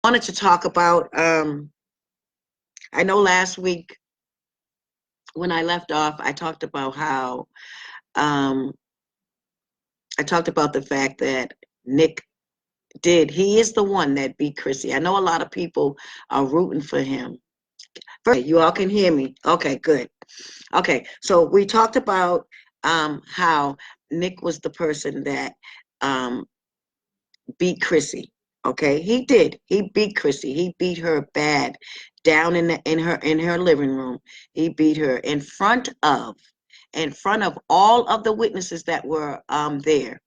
Wanted to talk about, I know last week when I left off, I talked about how, um, I talked about the fact that Nick he is the one that beat Chrissy. I know a lot of people are rooting for him. First, you all can hear me. Okay, good. Okay, so we talked about how Nick was the person that um, beat Chrissy. Okay, he did. He beat Chrissy. He beat her bad down in her living room. He beat her in front of all of the witnesses that were there,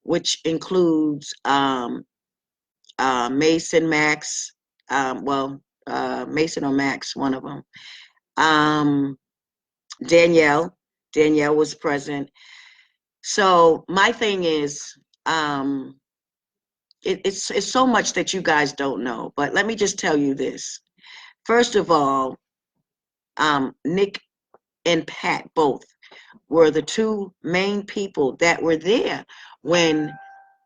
which includes Mason, Max, Mason or Max, one of them. Um, Danielle. Danielle was present. So my thing is, um, it's so much that you guys don't know. But let me just tell you this. First of all, Nick and Pat both were the two main people that were there when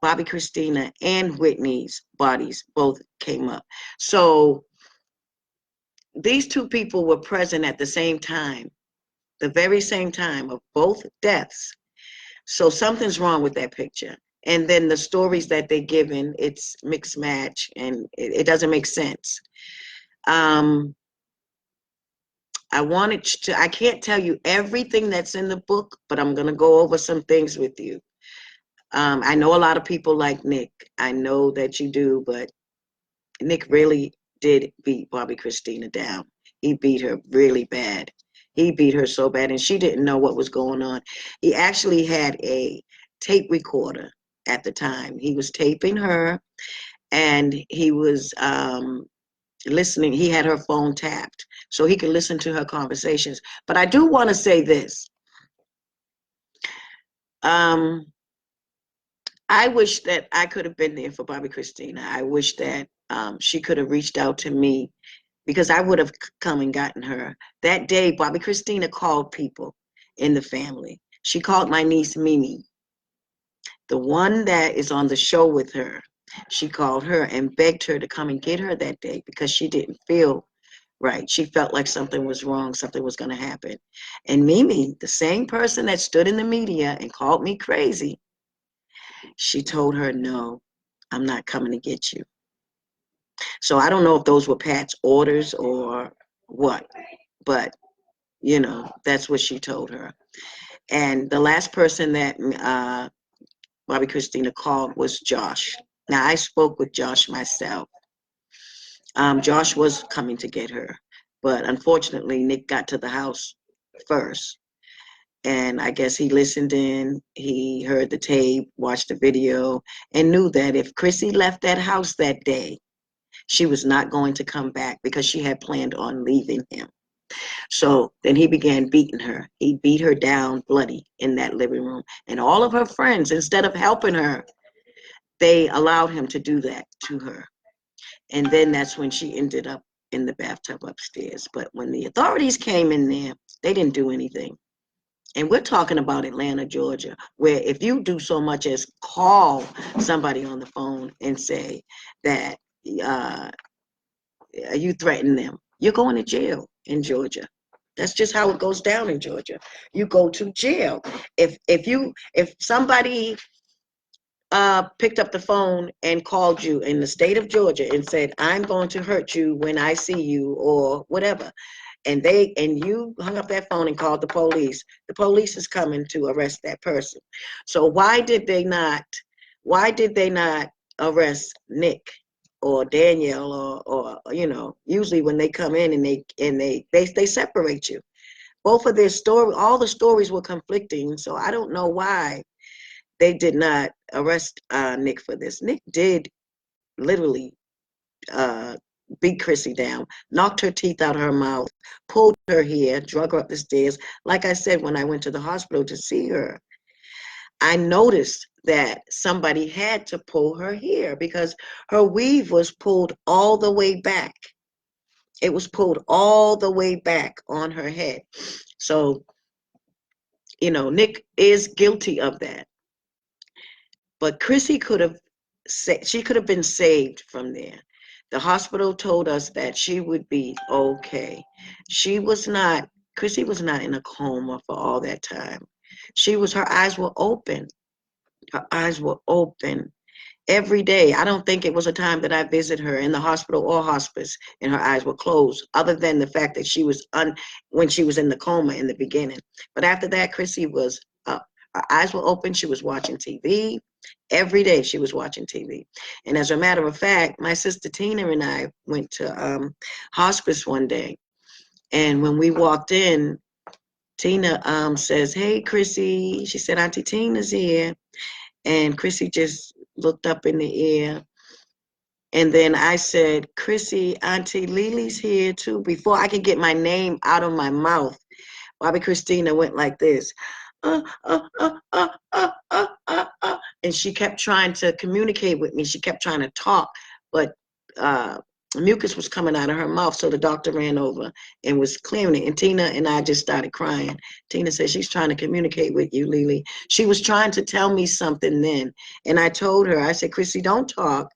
Bobby Christina and Whitney's bodies both came up. So these two people were present at the same time, the very same time of both deaths. So something's wrong with that picture. And then the stories that they're given, it's mixed match, and it doesn't make sense. Um, I can't tell you everything that's in the book, but I'm going to go over some things with you. I know a lot of people like Nick. I know that you do, but Nick really did beat Bobby Christina down. He beat her really bad. He beat her so bad, and she didn't know what was going on. He actually had a tape recorder at the time. He was taping her, and he was listening. He had her phone tapped so he could listen to her conversations. But I do want to say this. Um, I wish that I could have been there for Bobby Christina. I wish that she could have reached out to me because I would have come and gotten her. That day, Bobby Christina called people in the family. She called my niece Mimi, the one that is on the show with her. She called her and begged her to come and get her that day because she didn't feel right. She felt like something was wrong, something was going to happen. And Mimi, the same person that stood in the media and called me crazy, she told her, no, I'm not coming to get you. So I don't know if those were Pat's orders or what, but that's what she told her. And the last person that Bobby Christina called was Josh. Now, I spoke with Josh myself. Josh was coming to get her, but unfortunately, Nick got to the house first. And I guess he listened in, he heard the tape, watched the video, and knew that if Chrissy left that house that day, she was not going to come back because she had planned on leaving him. So then he began beating her. He beat her down bloody in that living room. And all of her friends, instead of helping her, they allowed him to do that to her. And then that's when she ended up in the bathtub upstairs. But when the authorities came in there, they didn't do anything. And we're talking about Atlanta, Georgia, where if you do so much as call somebody on the phone and say that uh, you threaten them, you're going to jail in Georgia. That's just how it goes down in Georgia. You go to jail. If somebody picked up the phone and called you in the state of Georgia and said, I'm going to hurt you when I see you or whatever, and you hung up that phone and called the police is coming to arrest that person. So why did they not arrest Nick or Danielle or usually when they come in and they separate you. Both of their story, all the stories were conflicting, so I don't know why they did not arrest Nick for this. Nick did literally uh, beat Chrissy down, knocked her teeth out of her mouth, pulled her hair, drug her up the stairs. Like I said, when I went to the hospital to see her, I noticed that somebody had to pull her hair because her weave was pulled all the way back. It was pulled all the way back on her head. So, Nick is guilty of that. But Chrissy she could have been saved from there. The hospital told us that she would be okay. Chrissy was not in a coma for all that time. Her eyes were open. Her eyes were open every day. I don't think it was a time that I visited her in the hospital or hospice and her eyes were closed, other than the fact that when she was in the coma in the beginning. But after that, Chrissy was up. Her eyes were open. She was watching TV. Every day she was watching TV. And as a matter of fact, my sister Tina and I went to hospice one day. And when we walked in, Tina says, "Hey, Chrissy." She said, "Auntie Tina's here." And Chrissy just looked up in the air. And then I said, "Chrissy, Auntie Lily's here too." Before I could get my name out of my mouth, Bobby Christina went like this. And she kept trying to communicate with me. She kept trying to talk, but mucus was coming out of her mouth. So the doctor ran over and was clearing it. And Tina and I just started crying. Tina said, "She's trying to communicate with you, Lily." She was trying to tell me something then. And I told her, I said, "Chrissy, don't talk.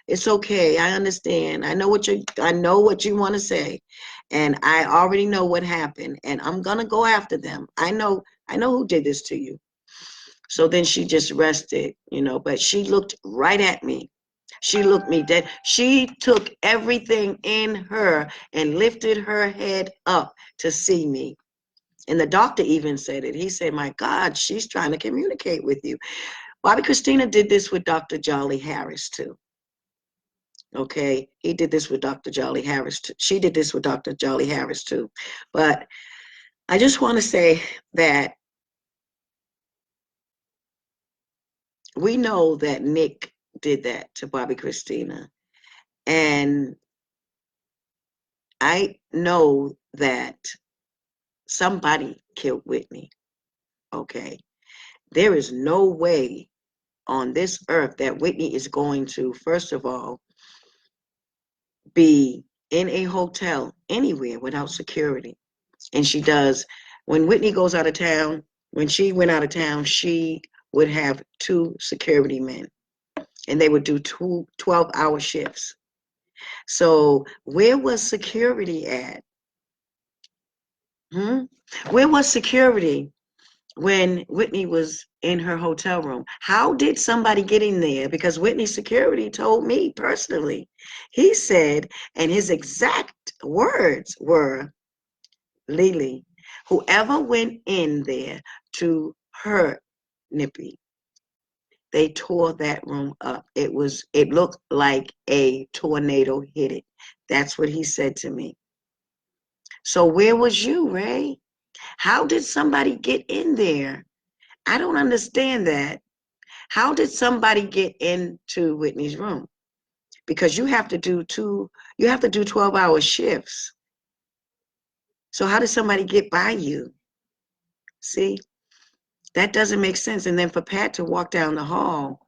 It's okay. I understand. I know what you want to say. And I already know what happened. And I'm gonna go after them. I know who did this to you." So then she just rested, but she looked right at me. She looked me dead. She took everything in her and lifted her head up to see me. And the doctor even said it. He said, "My God, she's trying to communicate with you." Bobby Christina did this with Dr. Jolly Harris too. Okay, he did this with Dr. Jolly Harris too. She did this with Dr. Jolly Harris too. But I just want to say that we know that Nick did that to Bobby Christina. And I know that somebody killed Whitney. Okay. There is no way on this earth that Whitney is going to, first of all, be in a hotel anywhere without security. And she does. When Whitney goes out of town, when she went out of town, she would have 2 security men, and they would do 12-hour shifts. So where was security at? Where was security when Whitney was in her hotel room? How did somebody get in there? Because Whitney's security told me personally. He said, and his exact words were, "Lily, whoever went in there to hurt Nippy, they tore that room up. It looked like a tornado hit it." That's what he said to me. So where was you, Ray? How did somebody get in there? I don't understand that. How did somebody get into Whitney's room? Because you have to do 12-hour shifts. So how did somebody get by you? See, that doesn't make sense. And then for Pat to walk down the hall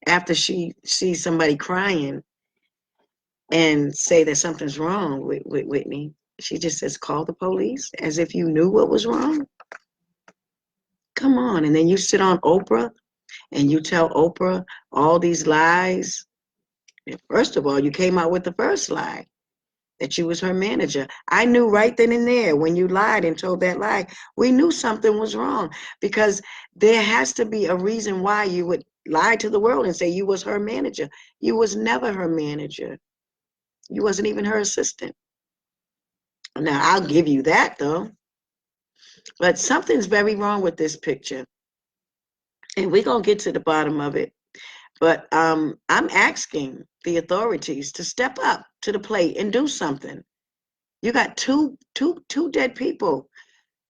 after she sees somebody crying and say that something's wrong with Whitney, she just says, "Call the police," as if you knew what was wrong. Come on. And then you sit on Oprah and you tell Oprah all these lies. First of all, you came out with the first lie, that you was her manager. I knew right then and there when you lied and told that lie, we knew something was wrong, because there has to be a reason why you would lie to the world and say you was her manager. You was never her manager. You wasn't even her assistant. Now, I'll give you that though. But something's very wrong with this picture. And we're going to get to the bottom of it. But I'm asking the authorities to step up to the plate and do something. You got two dead people.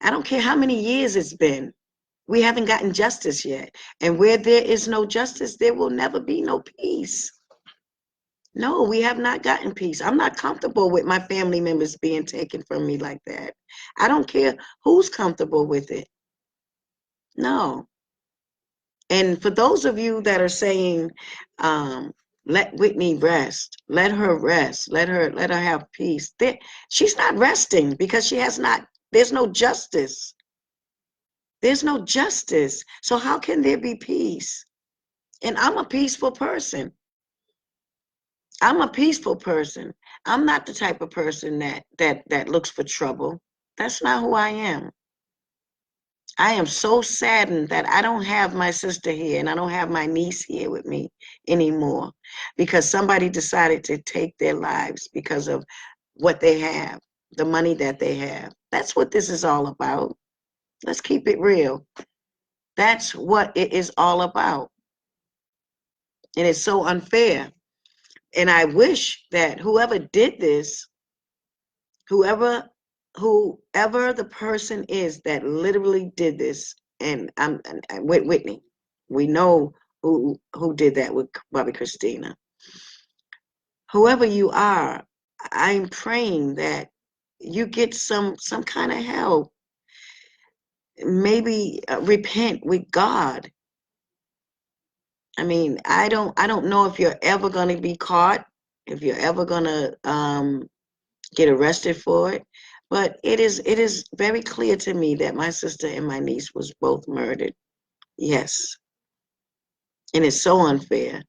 I don't care how many years it's been. We haven't gotten justice yet. And where there is no justice, there will never be no peace. No, we have not gotten peace. I'm not comfortable with my family members being taken from me like that. I don't care who's comfortable with it. No. And for those of you that are saying, let Whitney rest, let her rest, let her have peace, she's not resting, because there's no justice. There's no justice. So how can there be peace? And I'm a peaceful person. I'm a peaceful person. I'm not the type of person that looks for trouble. That's not who I am. I am so saddened that I don't have my sister here and I don't have my niece here with me anymore because somebody decided to take their lives because of what they have, the money that they have. That's what this is all about. Let's keep it real. That's what it is all about. And it's so unfair. And I wish that whoever did this, whoever whoever the person is that literally did this, and I'm with Whitney, we know who did that with Bobby Christina. Whoever you are, I'm praying that you get some kind of help. Maybe repent with God. I mean, I don't know if you're ever going to be caught, if you're ever going to get arrested for it. But it is very clear to me that my sister and my niece was both murdered. Yes. And it's so unfair.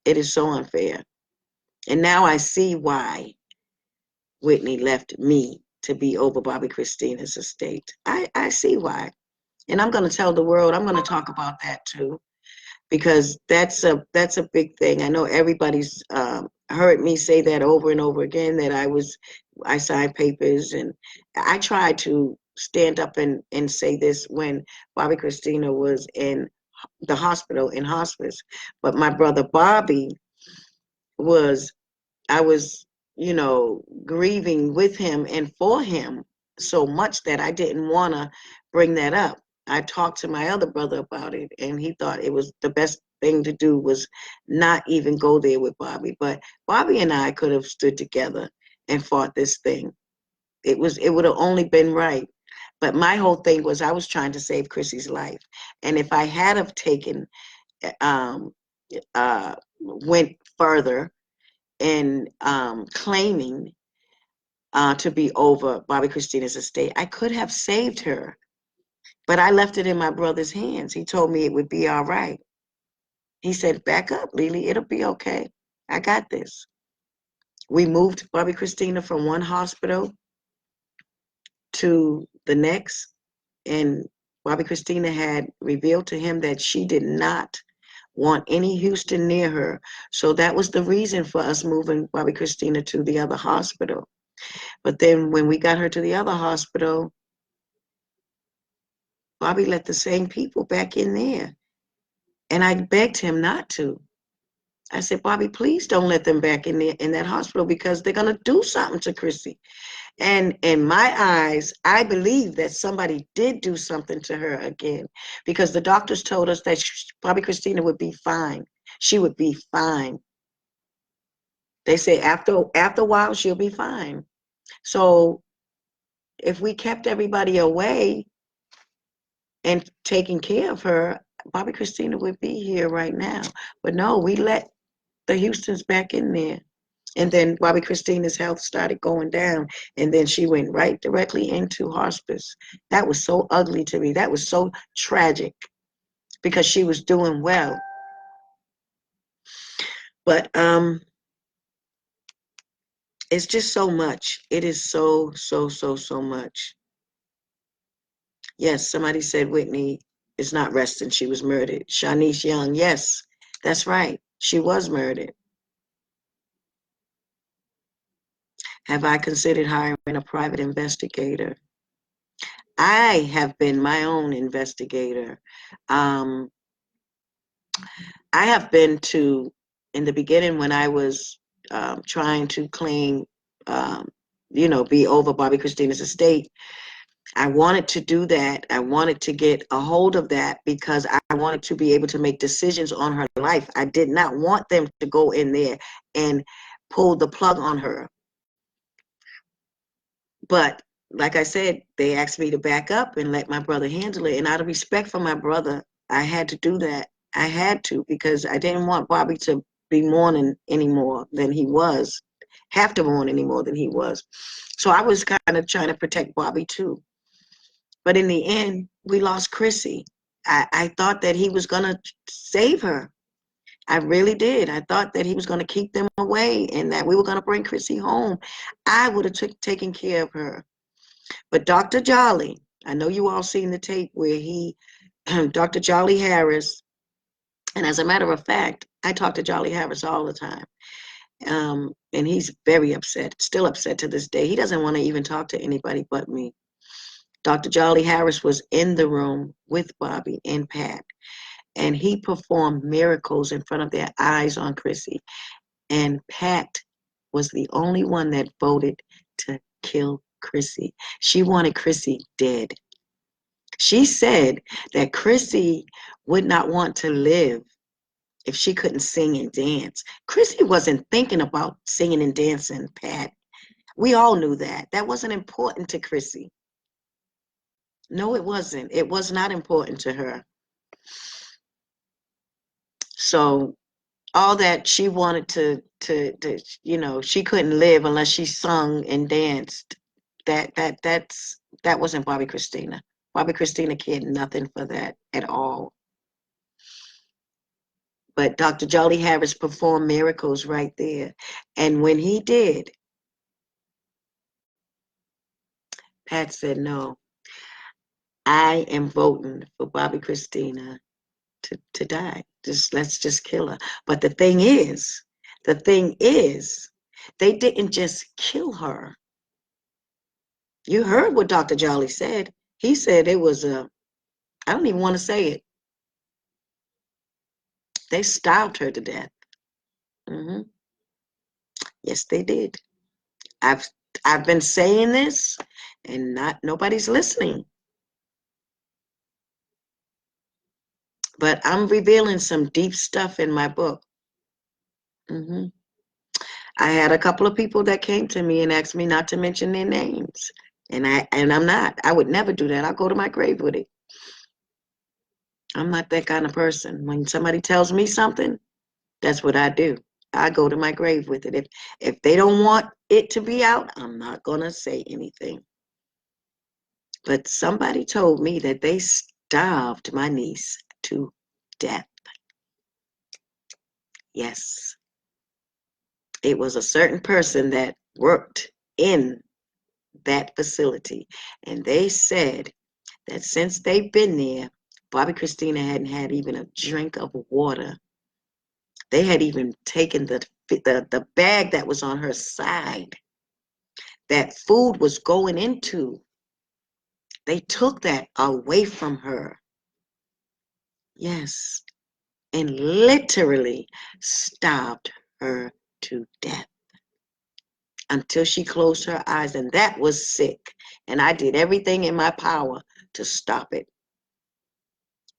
It is so unfair. And now I see why Whitney left me to be over Bobby Christina's estate. I see why. And I'm going to tell the world, I'm going to talk about that too, because that's a big thing. I know everybody's heard me say that over and over again, that I signed papers, and I tried to stand up and say this when Bobby Christina was in the hospital in hospice. But my brother Bobby was, I was, grieving with him and for him so much that I didn't want to bring that up. I talked to my other brother about it, and he thought it was the best thing to do was not even go there with Bobby. But Bobby and I could have stood together and fought this thing. It would have only been right. But my whole thing was I was trying to save Chrissy's life, and if I had have taken um, went further in claiming to be over Bobby Christina's estate, I could have saved her, but I left it in my brother's hands. He told me it would be all right. He said, back up, Lily, it'll be okay. I got this. We moved Bobby Christina from one hospital to the next, and Bobby Christina had revealed to him that she did not want any Houston near her. So that was the reason for us moving Bobby Christina to the other hospital. But then when we got her to the other hospital, Bobby let the same people back in there. And I begged him not to. I said, Bobby, please don't let them back in there in that hospital, because they're going to do something to Chrissy. And in my eyes, I believe that somebody did do something to her again, because the doctors told us that Bobby Christina would be fine. She would be fine. They say after a while, she'll be fine. So if we kept everybody away and taking care of her, Bobby Christina would be here right now. But no, we let the Houstons back in there. And then Bobby Christina's health started going down, and then she went right directly into hospice. That was so ugly to me. That was so tragic, because she was doing well. But it's just so much. It is so much. Yes, somebody said Whitney is not resting. She was murdered. Shanice Young, yes, that's right. She was murdered. Have I considered hiring a private investigator? I have been my own investigator. Um, I have been to, in the beginning when I was trying to claim, be over Bobby Christina's estate, I wanted to do that. I wanted to get a hold of that because I wanted to be able to make decisions on her life. I did not want them to go in there and pull the plug on her. But like I said, they asked me to back up and let my brother handle it. And out of respect for my brother, I had to do that. I had to, because I didn't want Bobby to be mourning any more than he was, have to mourn any more than he was. So I was kind of trying to protect Bobby too. But in the end, we lost Chrissy. I thought that he was going to save her. I really did. I thought that he was going to keep them away and that we were going to bring Chrissy home. I would have taken care of her. But Dr. Jolly, I know you all seen the tape where he, Dr. Jolly Harris, and as a matter of fact, I talk to Jolly Harris all the time. And he's very upset, still upset to this day. He doesn't want to even talk to anybody but me. Dr. Jolly Harris was in the room with Bobby and Pat, and he performed miracles in front of their eyes on Chrissy. And Pat was the only one that voted to kill Chrissy. She wanted Chrissy dead. She said that Chrissy would not want to live if she couldn't sing and dance. Chrissy wasn't thinking about singing and dancing, Pat. We all knew that. That wasn't important to Chrissy. No, it wasn't. It was not important to her. So all that she wanted to she couldn't live unless she sung and danced. That wasn't Bobby Christina. Bobby Christina cared nothing for that at all. But Dr. Jolly Harris performed miracles right there. And when he did, Pat said, no, I am voting for Bobby Christina to die. Let's just kill her. But the thing is, they didn't just kill her. You heard what Dr. Jolly said. He said it was I don't even want to say it. They starved her to death. Mm-hmm. Yes, they did. I've I've been saying this, and nobody's listening. But I'm revealing some deep stuff in my book. Mm-hmm. I had a couple of people that came to me and asked me not to mention their names, and I'm not. I would never do that. I'll go to my grave with it. I'm not that kind of person. When somebody tells me something, that's what I do. I go to my grave with it. If they don't want it to be out, I'm not gonna say anything. But somebody told me that they starved my niece to death. Yes. It was a certain person that worked in that facility. And they said that since they've been there, Bobby Christina hadn't had even a drink of water. They had even taken the bag that was on her side that food was going into. They took that away from her. Yes. And literally starved her to death until she closed her eyes. And that was sick. And I did everything in my power to stop it.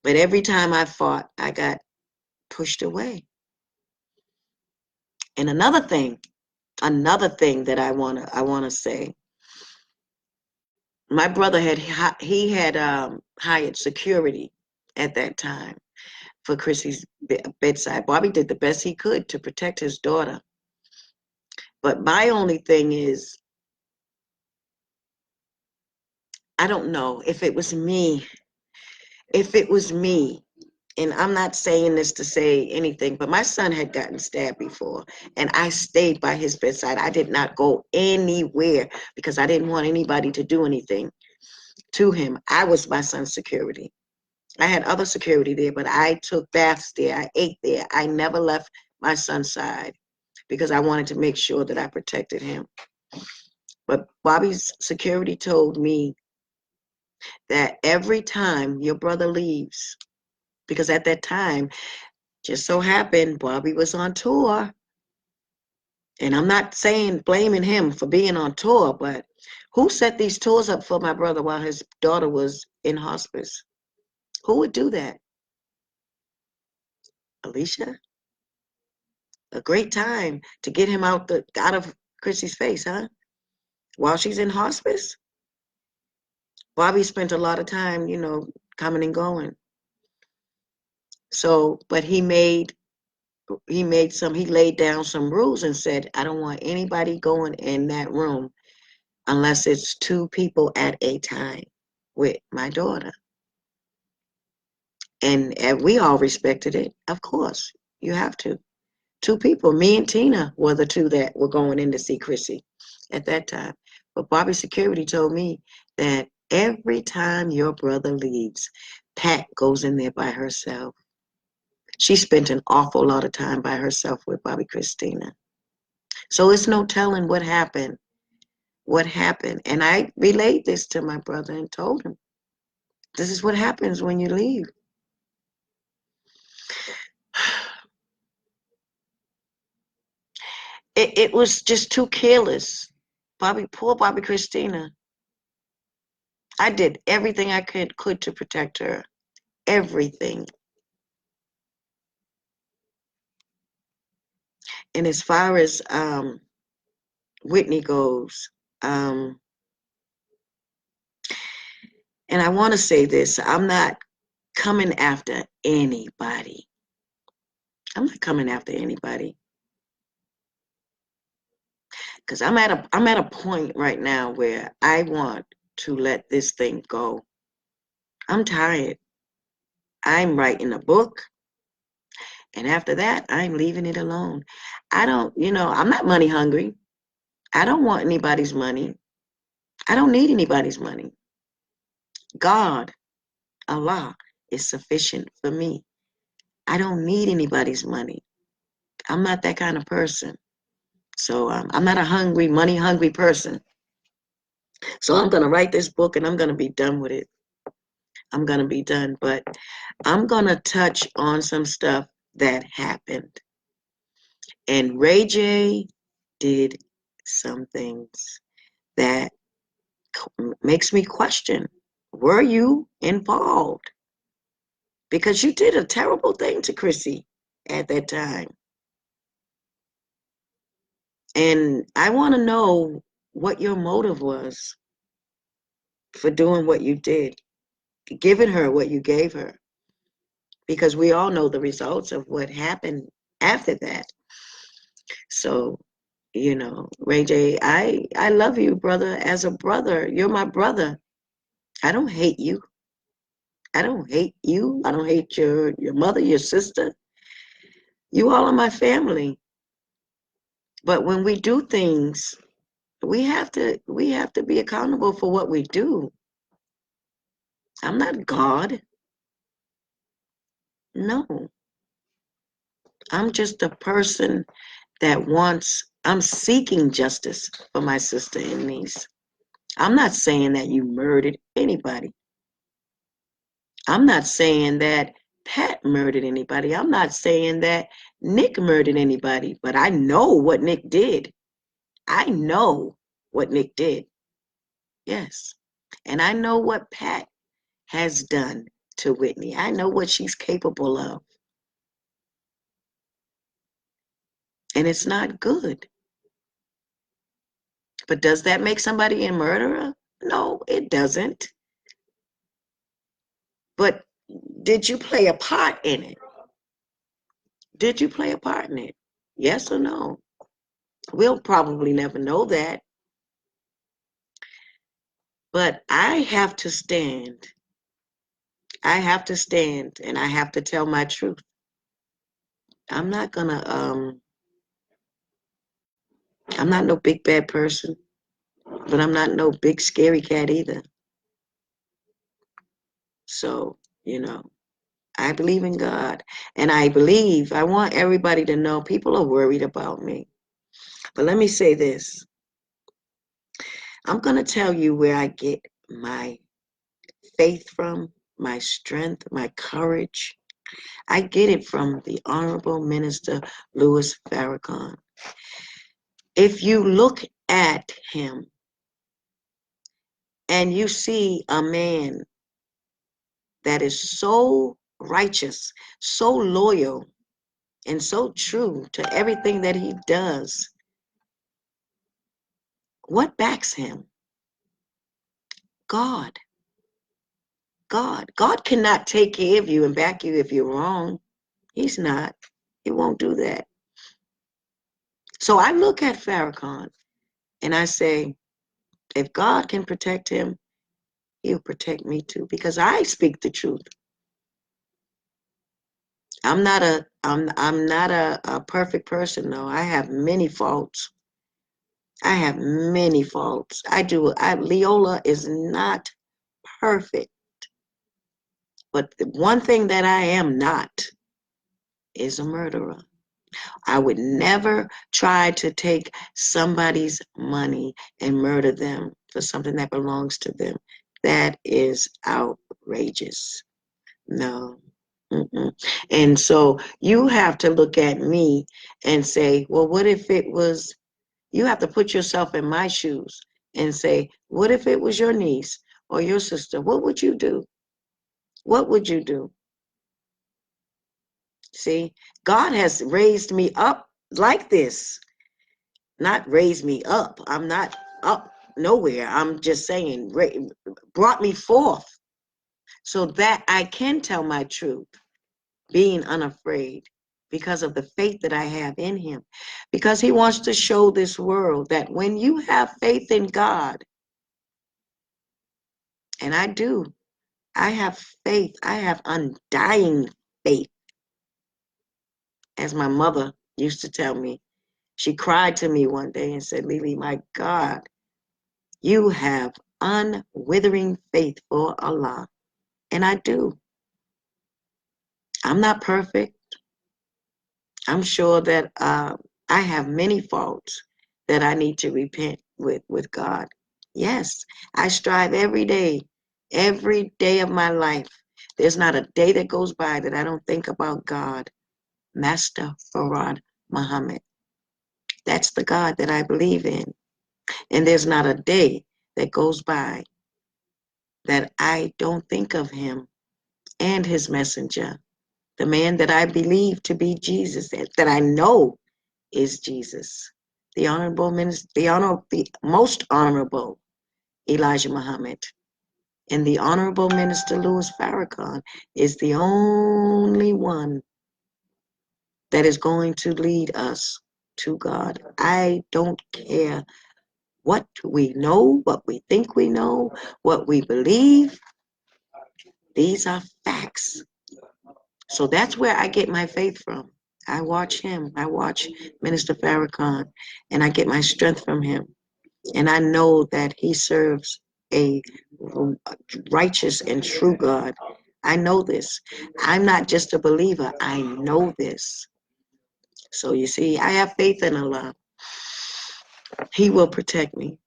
But every time I fought, I got pushed away. And another thing that I wanna say, my brother had hired security at that time for Chrissy's bedside. Bobby did the best he could to protect his daughter. But my only thing is, I don't know if it was me. If it was me, and I'm not saying this to say anything, but my son had gotten stabbed before, and I stayed by his bedside. I did not go anywhere because I didn't want anybody to do anything to him. I was my son's security. I had other security there, but I took baths there. I ate there. I never left my son's side because I wanted to make sure that I protected him. But Bobby's security told me that every time your brother leaves, because at that time, just so happened, Bobby was on tour. And I'm not saying blaming him for being on tour, but who set these tours up for my brother while his daughter was in hospice? Who would do that? Alicia? A great time to get him out of Chrissy's face, huh? While she's in hospice? Bobby spent a lot of time, coming and going. So, but he laid down some rules and said, I don't want anybody going in that room unless it's 2 people at a time with my daughter. And we all respected it, of course. You have to. Two people, me and Tina, were the two that were going in to see Chrissy at that time. But Bobby Security told me that every time your brother leaves, Pat goes in there by herself. She spent an awful lot of time by herself with Bobby Christina. So it's no telling what happened. What happened. And I relayed this to my brother and told him, this is what happens when you leave. It was just too careless. Poor Bobby Christina. I did everything I could to protect her. Everything. And as far as Whitney goes, and I want to say this, I'm not coming after anybody. I'm not coming after anybody. Because I'm at a point right now where I want to let this thing go. I'm tired. I'm writing a book. And after that, I'm leaving it alone. I don't, I'm not money hungry. I don't want anybody's money. I don't need anybody's money. God, Allah, is sufficient for me. I don't need anybody's money. I'm not that kind of person. So I'm not a money hungry person. So I'm going to write this book and I'm going to be done with it. I'm going to be done. But I'm going to touch on some stuff that happened. And Ray J did some things that makes me question, were you involved? Because you did a terrible thing to Chrissy at that time. And I want to know what your motive was for doing what you did, giving her what you gave her. Because we all know the results of what happened after that. So, Ray J, I love you, brother, as a brother. You're my brother. I don't hate you. I don't hate you. I don't hate your mother, your sister. You all are my family. But when we do things, we have to be accountable for what we do. I'm not God. No. I'm just a person that I'm seeking justice for my sister and niece. I'm not saying that you murdered anybody. I'm not saying that Pat murdered anybody. I'm not saying that Nick murdered anybody, but I know what Nick did. I know what Nick did. Yes. And I know what Pat has done to Whitney. I know what she's capable of. And it's not good. But does that make somebody a murderer? No, it doesn't. But did you play a part in it? Did you play a part in it? Yes or no? We'll probably never know that. But I have to stand. I have to stand and I have to tell my truth. I'm not I'm not no big bad person, but I'm not no big scary cat either. So, I believe in God. And I want everybody to know people are worried about me. But let me say this. I'm going to tell you where I get my faith from, my strength, my courage. I get it from the Honorable Minister Louis Farrakhan. If you look at him and you see a man that is so righteous, so loyal, and so true to everything that he does, what backs him? God. God. God cannot take care of you and back you if you're wrong. He's not. He won't do that. So I look at Farrakhan and I say, if God can protect him, he'll protect me too, because I speak the truth. I'm not a perfect person, though. I have many faults. I have many faults. Leola is not perfect, but the one thing that I am not is a murderer. I would never try to take somebody's money and murder them for something that belongs to them. That is outrageous. No. Mm-mm. And so you have to look at me and say, well, what if it was, you have to put yourself in my shoes and say, what if it was your niece or your sister? What would you do? What would you do? See, God has raised me up like this, not raised me up. I'm not up nowhere. I'm just saying, brought me forth so that I can tell my truth, being unafraid because of the faith that I have in him. Because he wants to show this world that when you have faith in God, and I do, I have faith, I have undying faith, as my mother used to tell me. She cried to me one day and said, Lily, my God, you have unwithering faith for Allah. And I do. I'm not perfect. I'm sure that I have many faults that I need to repent with God. Yes, I strive every day of my life. There's not a day that goes by that I don't think about God, Master Farad Muhammad. That's the God that I believe in. And there's not a day that goes by that I don't think of him and his messenger, the man that I believe to be Jesus, that I know is Jesus, the honorable minister, the most honorable Elijah Muhammad, and the honorable minister Louis Farrakhan is the only one that is going to lead us to God. I don't care what we know, what we think we know, what we believe. These are facts. So that's where I get my faith from. I watch him. I watch Minister Farrakhan, and I get my strength from him. And I know that he serves a righteous and true God. I know this. I'm not just a believer. I know this. So you see, I have faith in Allah. He will protect me.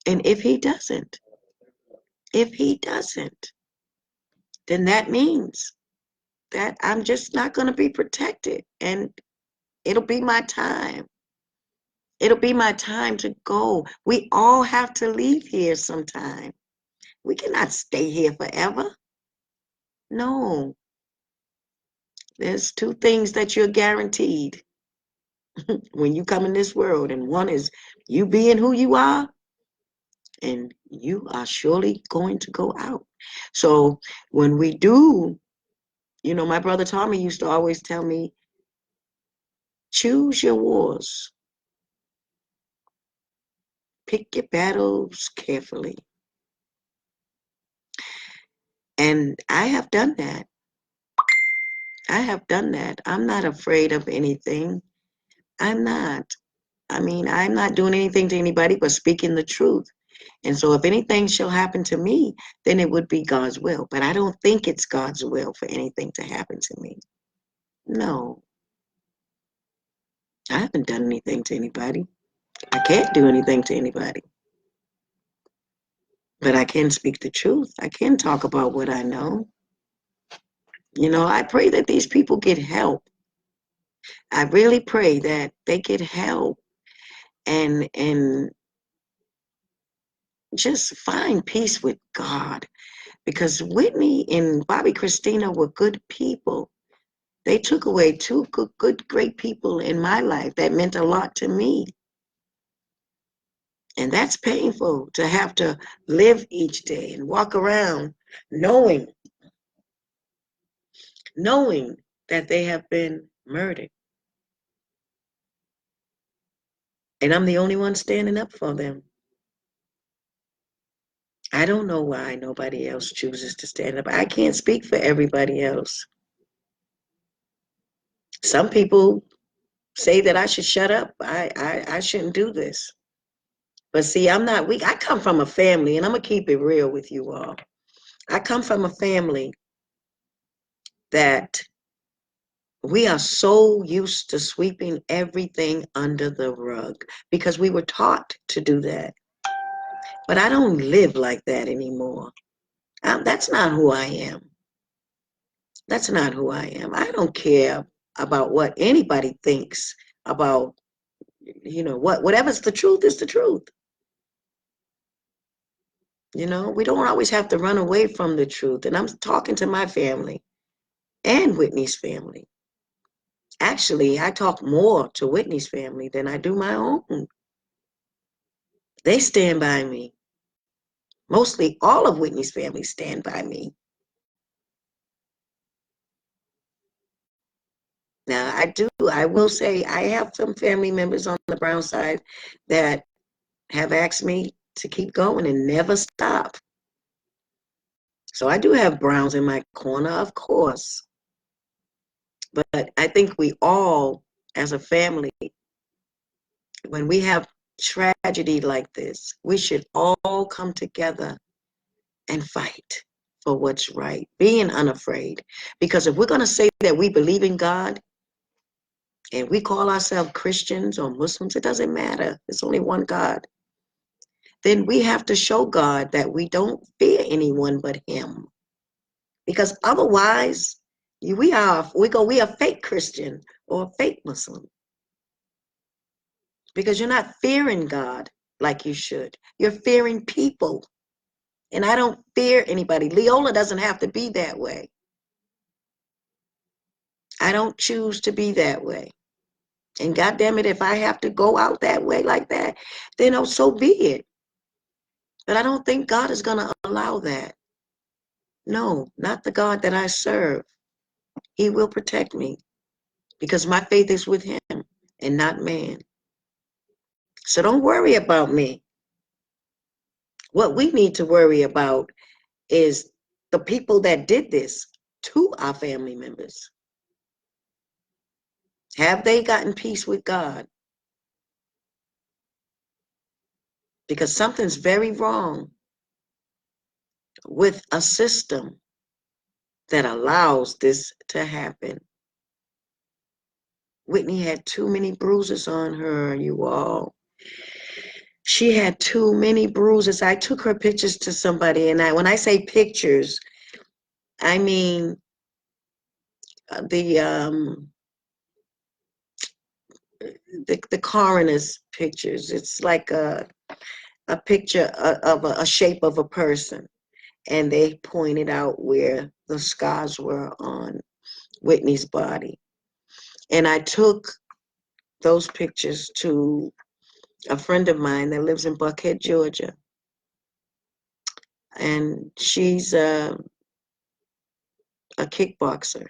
And if he doesn't, then that means that I'm just not going to be protected. And it'll be my time. It'll be my time to go. We all have to leave here sometime. We cannot stay here forever. No, there's two things that you're guaranteed when you come in this world, and one is you being who you are, and you are surely going to go out. So when we do, my brother Tommy used to always tell me, choose your wars, pick your battles carefully. And I have done that. I have done that. I'm not afraid of anything. I'm not. I mean, I'm not doing anything to anybody but speaking the truth. And so if anything shall happen to me, then it would be God's will. But I don't think it's God's will for anything to happen to me. No, I haven't done anything to anybody. I can't do anything to anybody. But I can speak the truth. I can talk about what I know. I pray that these people get help. I really pray that they get help and just find peace with God. Because Whitney and Bobby Christina were good people. They took away two good, great people in my life that meant a lot to me. And that's painful to have to live each day and walk around knowing that they have been murdered. And I'm the only one standing up for them. I don't know why nobody else chooses to stand up. I can't speak for everybody else. Some people say that I should shut up. I shouldn't do this. But see, I'm not weak. I come from a family, and I'm going to keep it real with you all. I come from a family that we are so used to sweeping everything under the rug because we were taught to do that. But I don't live like that anymore. That's not who I am. That's not who I am. I don't care about what anybody thinks about, whatever's the truth is the truth. We don't always have to run away from the truth. And I'm talking to my family and Whitney's family. Actually, I talk more to Whitney's family than I do my own. They stand by me. Mostly all of Whitney's family stand by me. Now, I will say, I have some family members on the Brown side that have asked me to keep going and never stop. So I do have Browns in my corner, of course. But I think we all, as a family, when we have tragedy like this, we should all come together and fight for what's right, being unafraid. Because if we're going to say that we believe in God and we call ourselves Christians or Muslims, it doesn't matter. It's only one God. Then we have to show God that we don't fear anyone but him. Because otherwise, we are fake Christian or fake Muslim. Because you're not fearing God like you should. You're fearing people. And I don't fear anybody. Leolah doesn't have to be that way. I don't choose to be that way. And God damn it, if I have to go out that way like that, then so be it. But I don't think God is going to allow that. No, not the God that I serve. He will protect me because my faith is with him and not man. So don't worry about me. What we need to worry about is the people that did this to our family members. Have they gotten peace with God? Because something's very wrong with a system that allows this to happen. Whitney had too many bruises on her, you all. She had too many bruises. I took her pictures to somebody, and when I say pictures, I mean the coroner's pictures. It's like a picture of a shape of a person, and they pointed out where the scars were on Whitney's body. And I took those pictures to a friend of mine that lives in Buckhead, Georgia. And she's a kickboxer.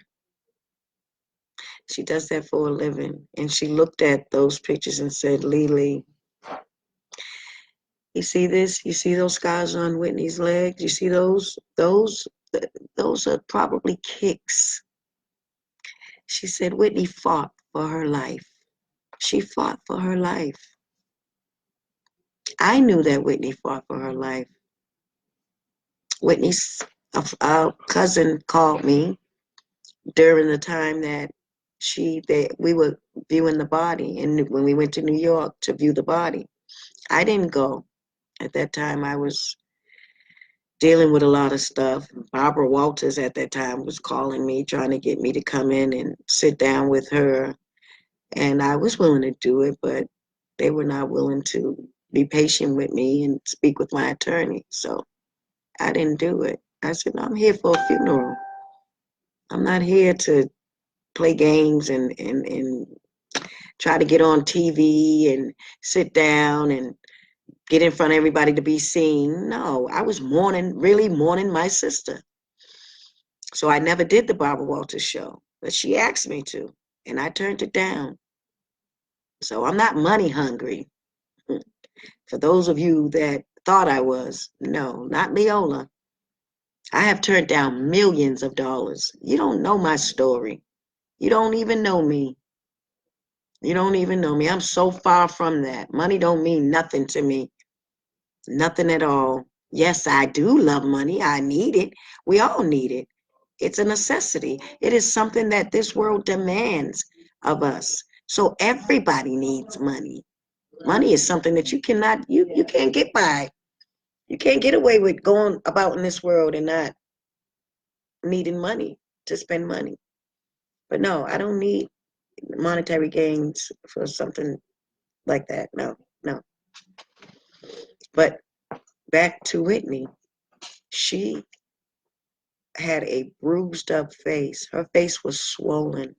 She does that for a living. And she looked at those pictures and said, Lelee, you see this? You see those scars on Whitney's legs? You see those? Those are probably kicks. She said Whitney fought for her life. She fought for her life. I knew that Whitney fought for her life. Whitney's cousin called me during the time that we were viewing the body, and when we went to New York to view the body. I didn't go. At that time, I was dealing with a lot of stuff. Barbara Walters at that time was calling me, trying to get me to come in and sit down with her. And I was willing to do it, but they were not willing to be patient with me and speak with my attorney. So I didn't do it. I said, no, I'm here for a funeral. I'm not here to play games and try to get on TV and sit down and get in front of everybody to be seen. No, I was really mourning my sister. So I never did the Barbara Walters show, but she asked me to, and I turned it down. So I'm not money hungry. For those of you that thought I was, no, not Leolah. I have turned down millions of dollars. You don't know my story. You don't even know me. You don't even know me. I'm so far from that. Money don't mean nothing to me. Nothing at all. Yes, I do love money. I need it. We all need it. It's a necessity. It is something that this world demands of us. So everybody needs money. Money is something that you can't get by. You can't get away with going about in this world and not needing money to spend money. But no, I don't need monetary gains for something like that. No, no. But back to Whitney. She had a bruised up face. Her face was swollen.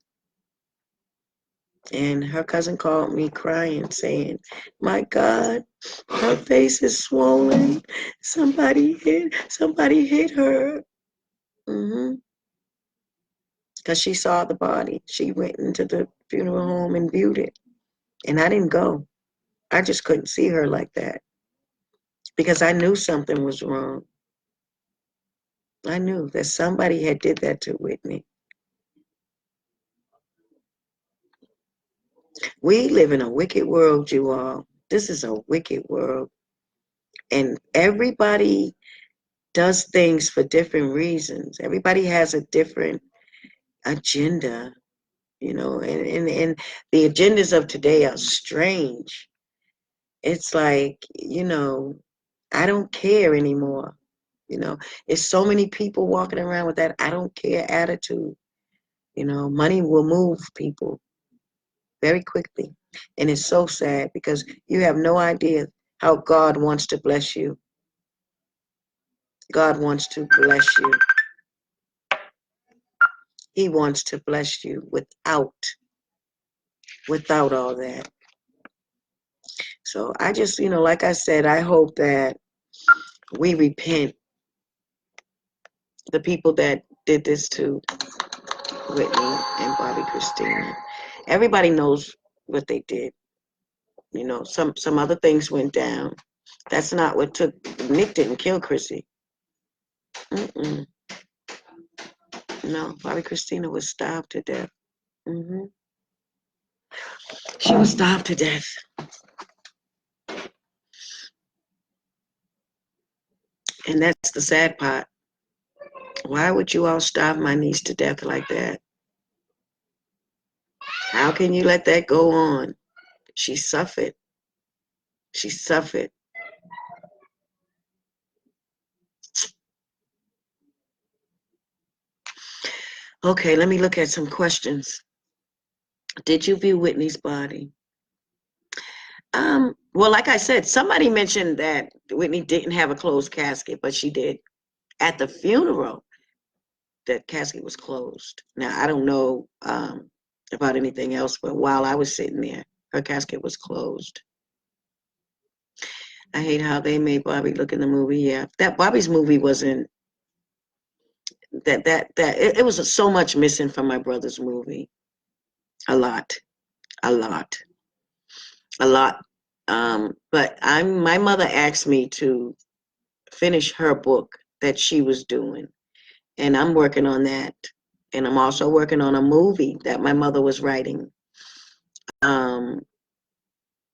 And her cousin called me crying, saying, "My God, her face is swollen. Somebody hit her." Because she saw the body. She went into the funeral home and viewed it. And I didn't go. I just couldn't see her like that because I knew something was wrong. I knew that somebody had did that to Whitney. We live in a wicked world, you all. This is a wicked world. And everybody does things for different reasons. Everybody has a different agenda, and the agendas of today are strange. It's like, I don't care anymore. It's so many people walking around with that I don't care attitude. Money will move people very quickly. And it's so sad because you have no idea how God wants to bless you. God wants to bless you. He wants to bless you without all that. So I just, like I said, I hope that we repent. The people that did this to Whitney and Bobby Christina. Everybody knows what they did. Some other things went down. That's not what took. Nick didn't kill Chrissy. Mm-mm. No, Bobby Christina was starved to death. Hmm She was starved to death. And that's the sad part. Why would you all starve my niece to death like that? How can you let that go on? She suffered. She suffered. Okay, let me look at some questions. Did you view Whitney's body? Well, like I said, somebody mentioned that Whitney didn't have a closed casket, but she did. At the funeral, that casket was closed. Now, I don't know about anything else, but while I was sitting there, her casket was closed. I hate how they made Bobby look in the movie. Yeah, that Bobby's movie wasn't it was so much missing from my brother's movie. A lot, a lot, a lot. But my mother asked me to finish her book that she was doing, and I'm working on that. And I'm also working on a movie that my mother was writing. Um,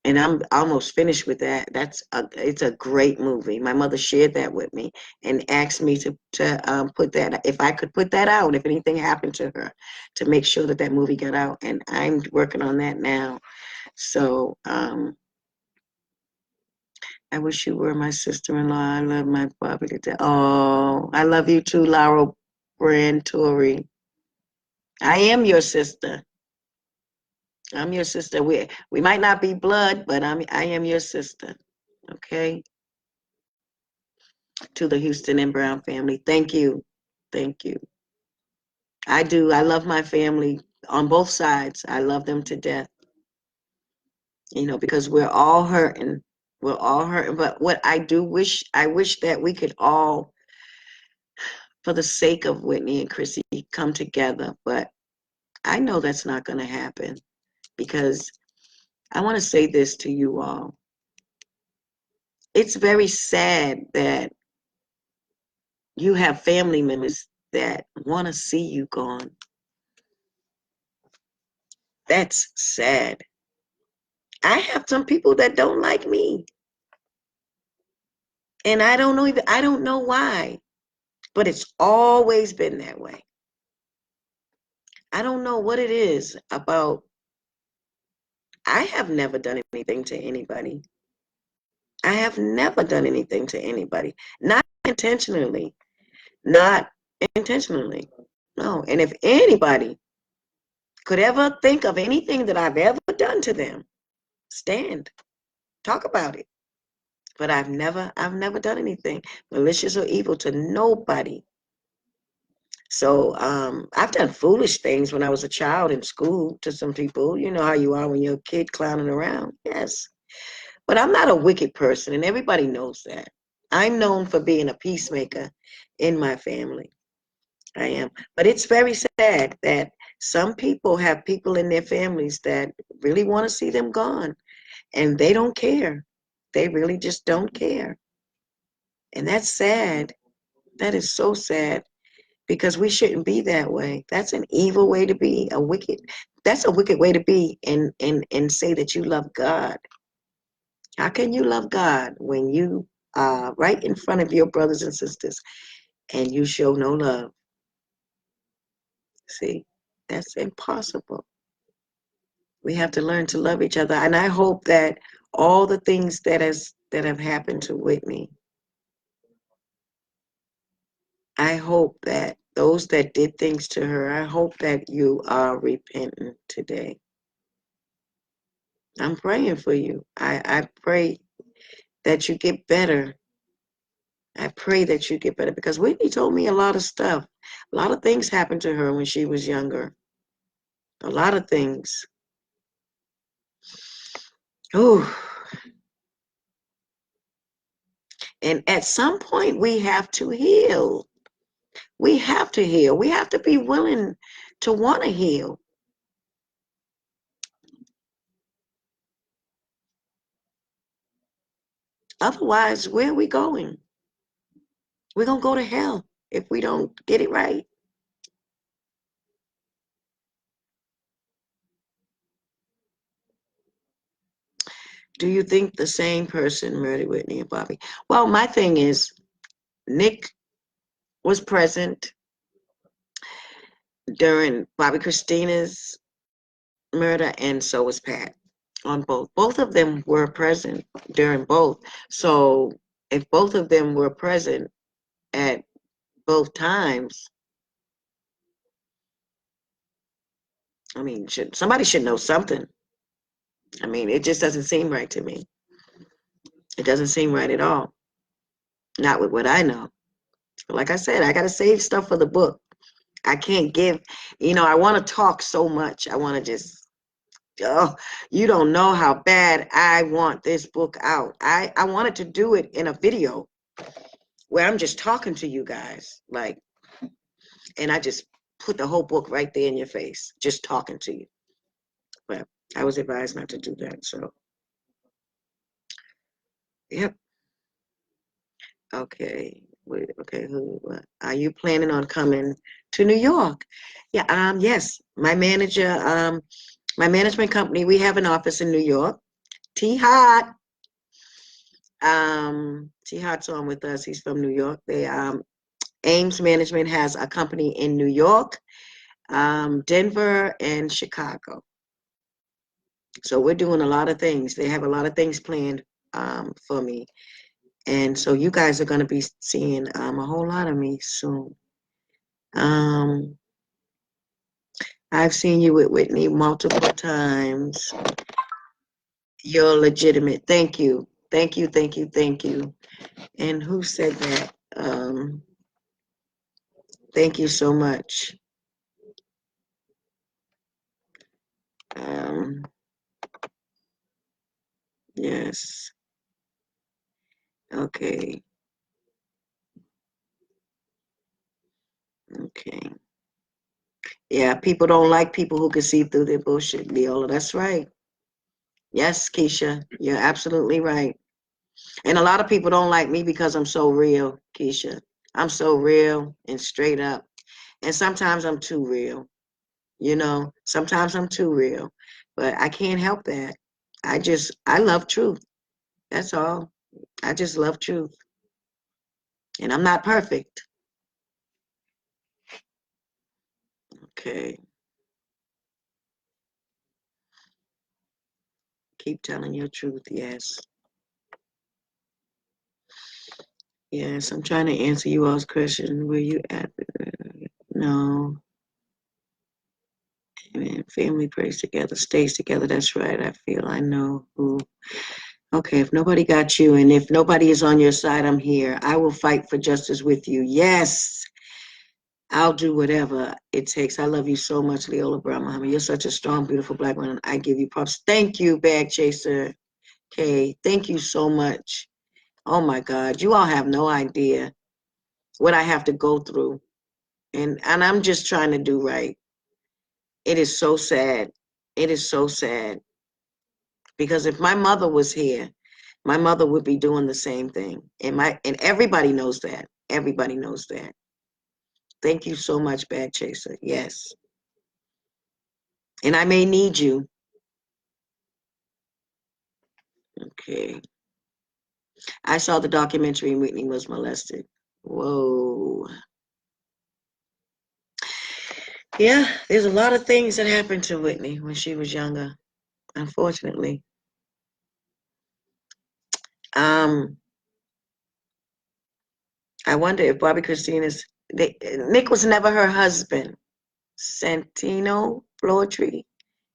and I'm almost finished with that. It's a great movie. My mother shared that with me and asked me to put that, if I could put that out, if anything happened to her, to make sure that movie got out. And I'm working on that now. So I wish you were my sister-in-law. I love my Bobby to death. Oh, I love you too, Laura Brantori. I am your sister. I'm your sister. We might not be blood, but I am your sister. Okay. To the Houston and Brown family. Thank you. Thank you. I do. I love my family on both sides. I love them to death. Because we're all hurting. We're all hurting. But what I wish that we could all, for the sake of Whitney and Chrissy, come together. But I know that's not going to happen because I want to say this to you all. It's very sad that you have family members that want to see you gone. That's sad. I have some people that don't like me. And I don't know why. But it's always been that way. I don't know what it is about. I have never done anything to anybody. I have never done anything to anybody. Not intentionally. Not intentionally. No. And if anybody could ever think of anything that I've ever done to them, stand. Talk about it. But I've never done anything malicious or evil to nobody. So I've done foolish things when I was a child in school to some people. You know how you are when you're a kid clowning around. Yes. But I'm not a wicked person, and everybody knows that. I'm known for being a peacemaker in my family. I am. But it's very sad that some people have people in their families that really want to see them gone, and they don't care. They really just don't care. And that's sad. That is so sad. Because we shouldn't be that way. That's an evil way to be, that's a wicked way to be and say that you love God. How can you love God when you are right in front of your brothers and sisters and you show no love? See, that's impossible. We have to learn to love each other. And I hope that all the things that have happened to Whitney, I hope that those that did things to her, I hope that you are repentant today. I'm praying for you. I pray that you get better. I pray that you get better because Whitney told me a lot of stuff. A lot of things happened to her when she was younger. A lot of things. Ooh. And at some point, we have to heal. We have to heal. We have to be willing to want to heal. Otherwise, where are we going? We're going to go to hell if we don't get it right. Do you think the same person murdered Whitney and Bobby? Well, my thing is, Nick was present during Bobby Christina's murder, and so was Pat on both. Both of them were present during both. So if both of them were present at both times, I mean, somebody should know something. I mean, it just doesn't seem right to me. It doesn't seem right at all. Not with what I know. Like I said, I got to save stuff for the book. I can't give, I want to talk so much. I want to just, oh, you don't know how bad I want this book out. I wanted to do it in a video where I'm just talking to you guys, like, and I just put the whole book right there in your face, just talking to you. But I was advised not to do that. So, yep. Okay. Wait, okay. Are you planning on coming to New York? Yeah. Yes. My management company, we have an office in New York. T Hot. T Hot's on with us. He's from New York. Ames Management has a company in New York, Denver, and Chicago. So we're doing a lot of things. They have a lot of things planned for me. And so you guys are going to be seeing a whole lot of me soon. I've seen you with Whitney multiple times. You're legitimate. Thank you. Thank you, thank you, thank you. And who said that? Thank you so much. Yes. Okay. Okay. Yeah, people don't like people who can see through their bullshit, Leola. That's right. Yes, Keisha, you're absolutely right. And a lot of people don't like me because I'm so real, Keisha. I'm so real and straight up. And sometimes I'm too real. You know, sometimes I'm too real, but I can't help that. I love truth. That's all. I just love truth. And I'm not perfect. Okay. Keep telling your truth. Yes. Yes. I'm trying to answer you all's question. Where you at? No. Amen. Family prays together, stays together. That's right. I feel I know who. Okay. If nobody got you and if nobody is on your side, I'm here. I will fight for justice with you. Yes. I'll do whatever it takes. I love you so much, Leolah Brown Muhammad. You're such a strong, beautiful black woman. I give you props. Thank you, Bag Chaser K. Thank you so much. Oh my God. You all have no idea what I have to go through. And I'm just trying to do right. It is so sad. It is so sad. Because if my mother was here, my mother would be doing the same thing. And everybody knows that. Everybody knows that. Thank you so much, Bag Chaser. Yes. And I may need you. Okay. I saw the documentary and Whitney was molested. Whoa. Yeah, there's a lot of things that happened to Whitney when she was younger, unfortunately. Um, I wonder if Bobby Christina's Nick was never her husband. Santino Floetry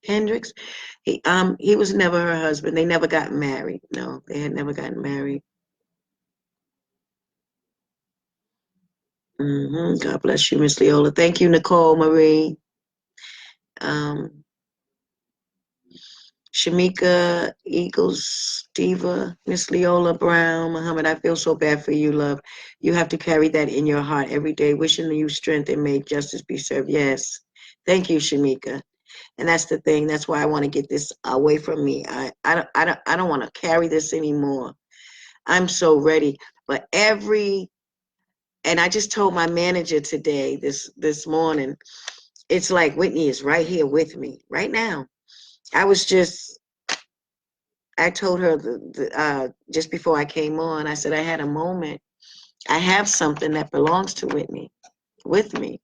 Hendricks. He was never her husband. They never got married. No, they had never gotten married. God bless you, Miss Leolah. Thank you, Nicole Marie. Um, Shamika, Eagles, Diva, Miss Leolah Brown, Muhammad, I feel so bad for you, love. You have to carry that in your heart every day, wishing you strength and may justice be served. Yes. Thank you, Shamika. And that's the thing. That's why I want to get this away from me. I don't want to carry this anymore. I'm so ready. But and I just told my manager today, this morning, it's like Whitney is right here with me right now. I was just I told her just before I came on, I said I had a moment. I have something that belongs to Whitney with me.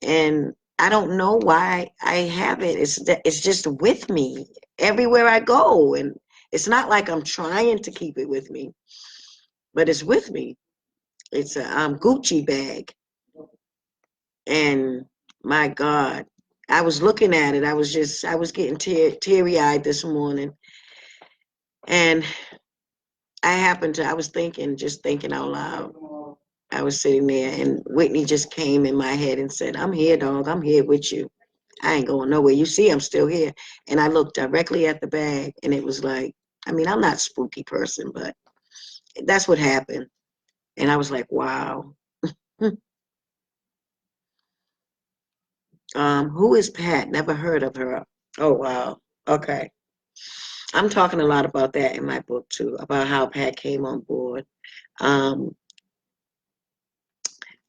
And I don't know why I have it. It's just with me everywhere I go. And it's not like I'm trying to keep it with me, but it's with me. It's a Gucci bag. And my God, I was looking at it. I was getting teary-eyed this morning. And I was thinking, just thinking out loud. I was sitting there and Whitney just came in my head and said, I'm here, dog. I'm here with you. I ain't going nowhere. You see, I'm still here. And I looked directly at the bag and it was like, I mean, I'm not a spooky person, but that's what happened. And I was like, wow. Who is Pat? Never heard of her. Oh, wow. Okay. I'm talking a lot about that in my book too, about how Pat came on board. Um,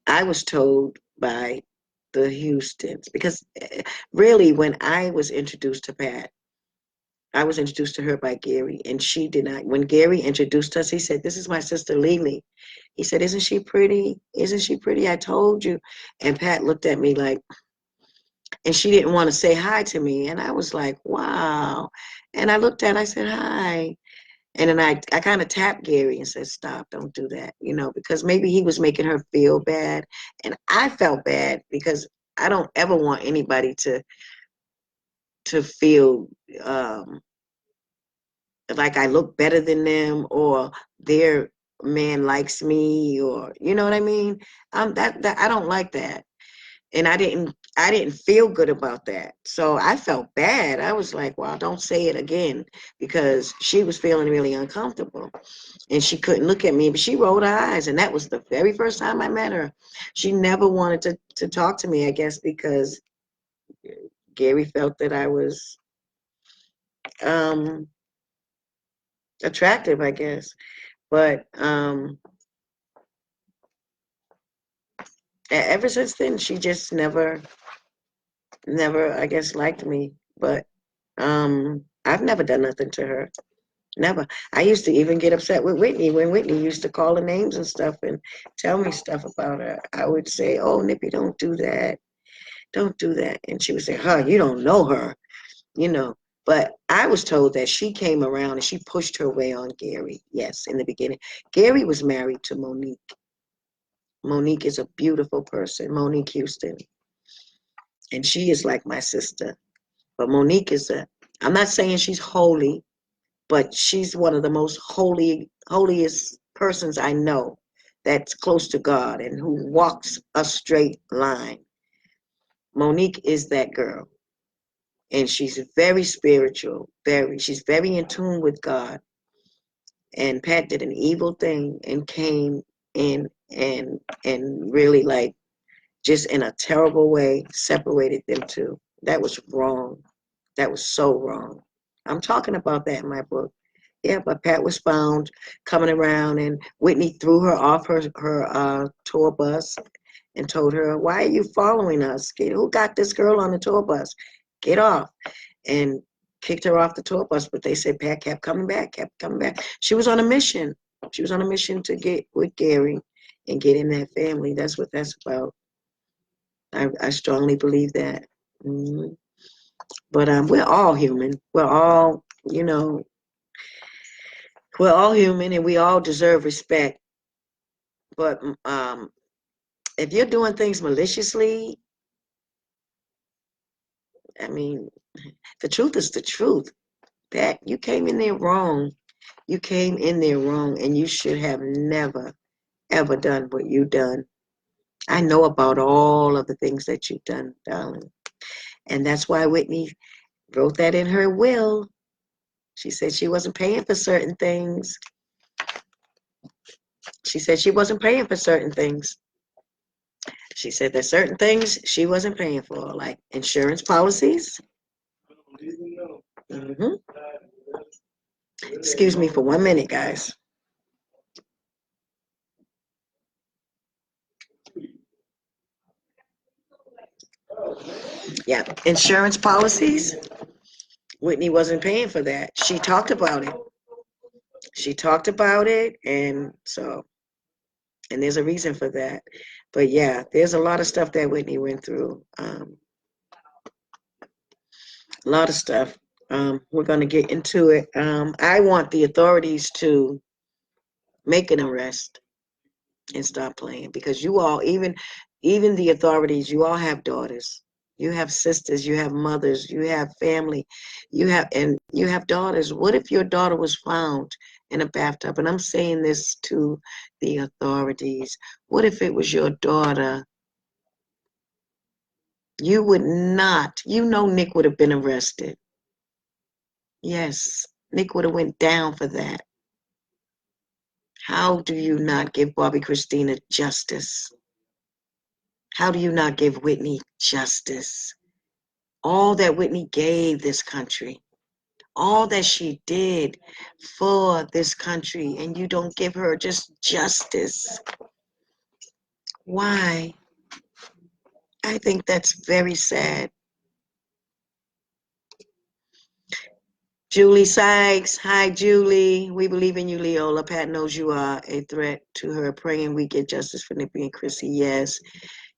I was told by the Houstons because really when I was introduced to Pat, I was introduced to her by Gary, and she did not. When Gary introduced us, he said, "This is my sister Lily." He said, "Isn't she pretty? Isn't she pretty? I told you." And Pat looked at me like, and she didn't want to say hi to me, and I was like, "Wow." And I looked at, her, I said, "Hi." And then I kind of tapped Gary and said, "Stop, don't do that," because maybe he was making her feel bad. And I felt bad because I don't ever want anybody to feel like I look better than them or their man likes me or you know what I mean? That I don't like that. And I didn't feel good about that. So I felt bad. I was like, "Well, don't say it again," because she was feeling really uncomfortable and she couldn't look at me, but she rolled her eyes. And that was the very first time I met her. She never wanted to talk to me, I guess, because Gary felt that I was um, attractive, I guess. But ever since then, she just never never, I guess, liked me. But I've never done nothing to her. Never. I used to even get upset with Whitney when Whitney used to call her names and stuff and tell me stuff about her. I would say, "Oh, Nippy, don't do that. Don't do that." And she would say, "Huh, you don't know her, you know." But I was told that she came around and she pushed her way on Gary. Yes, in the beginning. Gary was married to Monique. Monique is a beautiful person, Monique Houston. And she is like my sister. But Monique is I'm not saying she's holy, but she's one of the most holiest persons I know that's close to God and who walks a straight line. Monique is that girl. And she's very spiritual, she's very in tune with God. And Pat did an evil thing and came in and really like just in a terrible way separated them two. That was wrong. That was so wrong. I'm talking about that in my book. Yeah, but Pat was found coming around, and Whitney threw her off her tour bus and told her, "Why are you following us? Who got this girl on the tour bus? Get off!" And kicked her off the tour bus. But they said Pat kept coming back, kept coming back. She was on a mission. She was on a mission to get with Gary and get in that family. That's what that's about. I strongly believe that. hmm But we're all human. We're all, we're all human, and we all deserve respect. But if you're doing things maliciously, I mean, the truth is the truth. That you came in there wrong. You came in there wrong, and you should have never, ever done what you done. I know about all of the things that you've done, darling. And that's why Whitney wrote that in her will. She said she wasn't paying for certain things. She said she wasn't paying for certain things. She said there's certain things she wasn't paying for, like insurance policies. hmm Excuse me for 1 minute, guys. Yeah, insurance policies. Whitney wasn't paying for that. She talked about it. She talked about it, and there's a reason for that. But yeah, there's a lot of stuff that Whitney went through. A lot of stuff. We're going to get into it. I want the authorities to make an arrest and stop playing, because you all, even the authorities, you all have daughters, you have sisters, you have mothers, you have family, you have daughters. What if your daughter was found in a bathtub? And I'm saying this to the authorities. What if it was your daughter? You would not, Nick would have been arrested. Yes, Nick would have went down for that. How do you not give Bobby Christina justice? How do you not give Whitney justice? All that Whitney gave this country, all that she did for this country, and you don't give her just justice. Why? I think that's very sad. Julie Sykes. Hi, Julie. We believe in you, Leolah. Pat knows you are a threat to her. Praying we get justice for Nippy and Chrissy. Yes.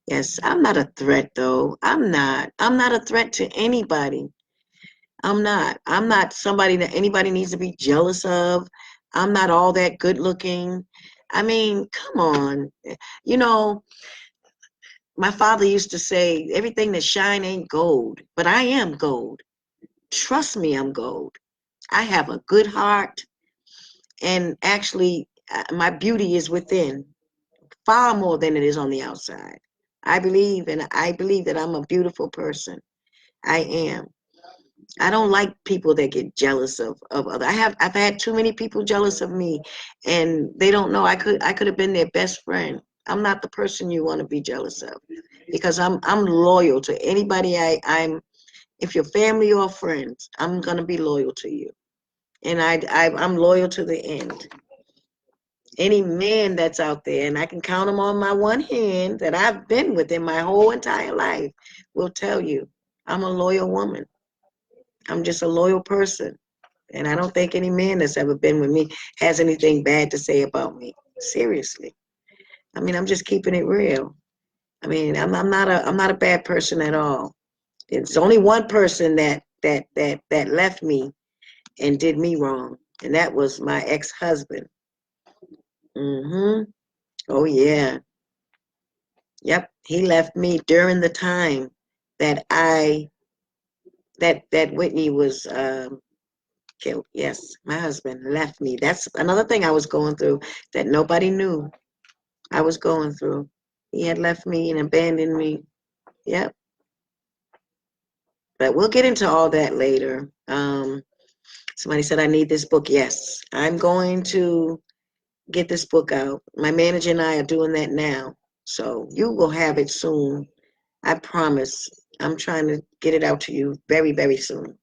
Yes. I'm not a threat, though. I'm not. I'm not a threat to anybody. I'm not. I'm not somebody that anybody needs to be jealous of. I'm not all that good looking. I mean, come on. You know, my father used to say, everything that shine ain't gold, but I am gold. Trust me, I'm gold. I have a good heart, and actually, my beauty is within far more than it is on the outside. I believe that I'm a beautiful person. I am. I don't like people that get jealous of other. I've had too many people jealous of me, and they don't know I could have been their best friend. I'm not the person you want to be jealous of, because I'm loyal to anybody I'm if you're family or friends, I'm gonna be loyal to you. And I'm loyal to the end. Any man that's out there, and I can count them on my one hand that I've been with in my whole entire life, will tell you. I'm a loyal woman. I'm just a loyal person. And I don't think any man that's ever been with me has anything bad to say about me. Seriously. I mean, I'm just keeping it real. I mean, I'm not a bad person at all. It's only one person that left me and did me wrong, and that was my ex-husband. Oh yeah. Yep. He left me during the time that that Whitney was killed. Yes, my husband left me. That's another thing I was going through that nobody knew I was going through. He had left me and abandoned me. Yep. But we'll get into all that later. Somebody said I need this book. Yes, I'm going to get this book out. My manager and I are doing that now. So you will have it soon. I promise. I'm trying to get it out to you very, very soon.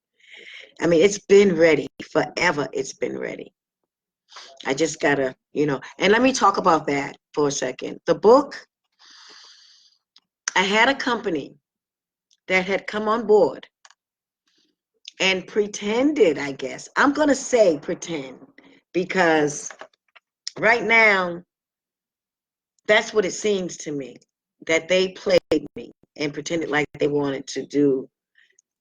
I mean, it's been ready forever. It's been ready. I just gotta, and let me talk about that for a second. The book, I had a company that had come on board and pretended, I guess. I'm gonna say pretend because right now, that's what it seems to me, that they played me and pretended like they wanted to do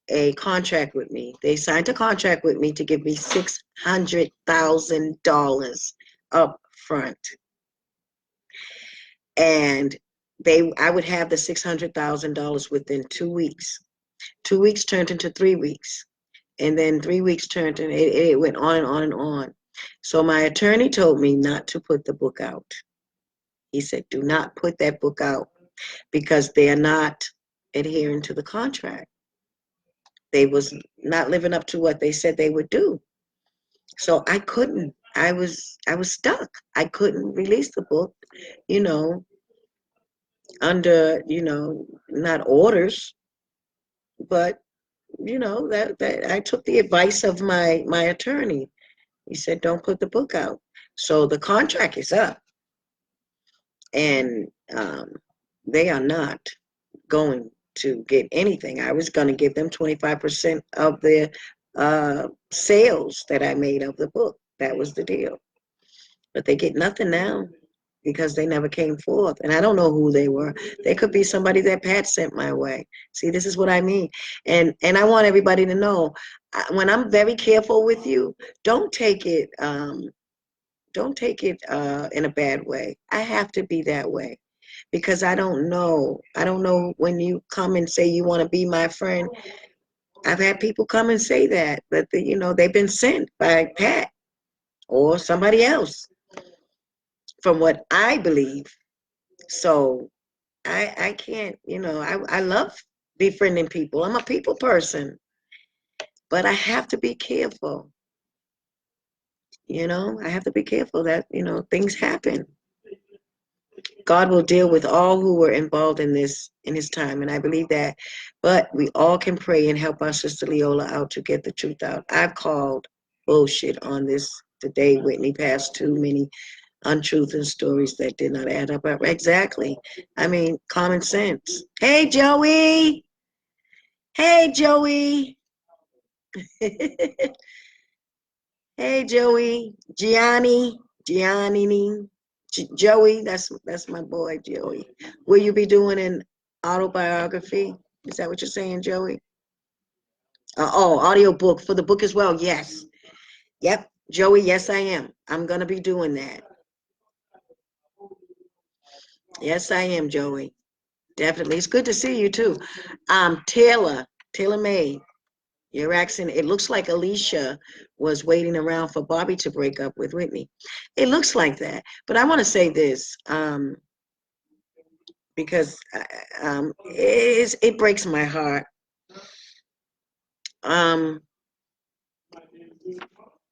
a contract with me. They signed a contract with me to give me $600,000 up front. And I would have the $600,000 within 2 weeks. 2 weeks turned into 3 weeks. And then 3 weeks turned, and it went on and on and on. So my attorney told me not to put the book out. He said, do not put that book out because they are not adhering to the contract. They was not living up to what they said they would do. So I couldn't. I was stuck. I couldn't release the book, you know, under, not orders, but that I took the advice of my attorney. He said, don't put the book out. So the contract is up, and they are not going to get anything. I was going to give them 25% of the sales that I made of the book. That was the deal. But they get nothing now because they never came forth. And I don't know who they were. They could be somebody that Pat sent my way. See, this is what I mean. And I want everybody to know, when I'm very careful with you, don't take it in a bad way. I have to be that way because I don't know. I don't know when you come and say you want to be my friend. I've had people come and say that, but they've been sent by Pat or somebody else, from what I believe. So I can't, I love befriending people. I'm a people person, but I have to be careful. I have to be careful that, things happen. God will deal with all who were involved in this in his time, and I believe that. But we all can pray and help our sister Leolah out to get the truth out. I've called bullshit on this today. Whitney passed too many untruths and stories that did not add up. Exactly. I mean, common sense. Hey, Joey. Hey, Joey. Hey, Joey. Gianni. Joey, that's my boy, Joey. Will you be doing an autobiography? Is that what you're saying, Joey? Audio book for the book as well. Yes. Yep. Joey, yes, I am. I'm going to be doing that. Yes, I am, Joey. Definitely. It's good to see you too. Taylor May, your accent, it looks like Alicia was waiting around for Bobby to break up with Whitney. It looks like that. But I want to say this, because it breaks my heart.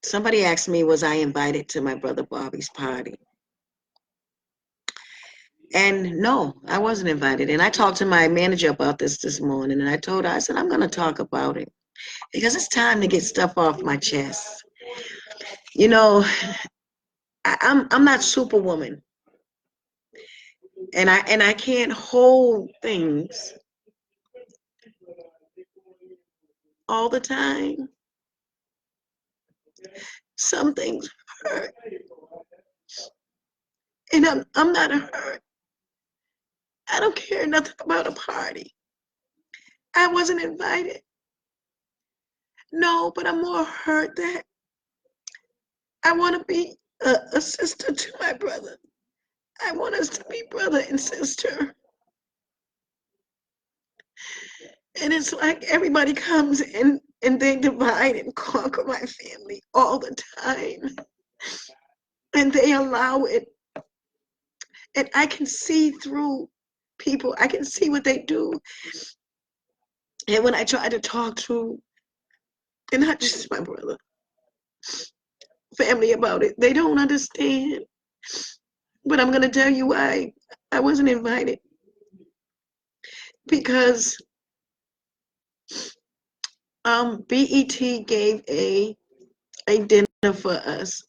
Somebody asked me, was I invited to my brother Bobby's party? And no, I wasn't invited. And I talked to my manager about this morning, and I told her, I said, I'm going to talk about it because it's time to get stuff off my chest. I'm not Superwoman, and I can't hold things all the time. Some things hurt. And I'm not hurt. I don't care nothing about a party. I wasn't invited. No, but I'm more hurt that I want to be a sister to my brother. I want us to be brother and sister. And it's like everybody comes and they divide and conquer my family all the time. And they allow it. And I can see through people. I can see what they do. And when I try to talk to, and not just my brother, family about it, they don't understand. But I'm going to tell you why I wasn't invited. Because BET gave a dinner for us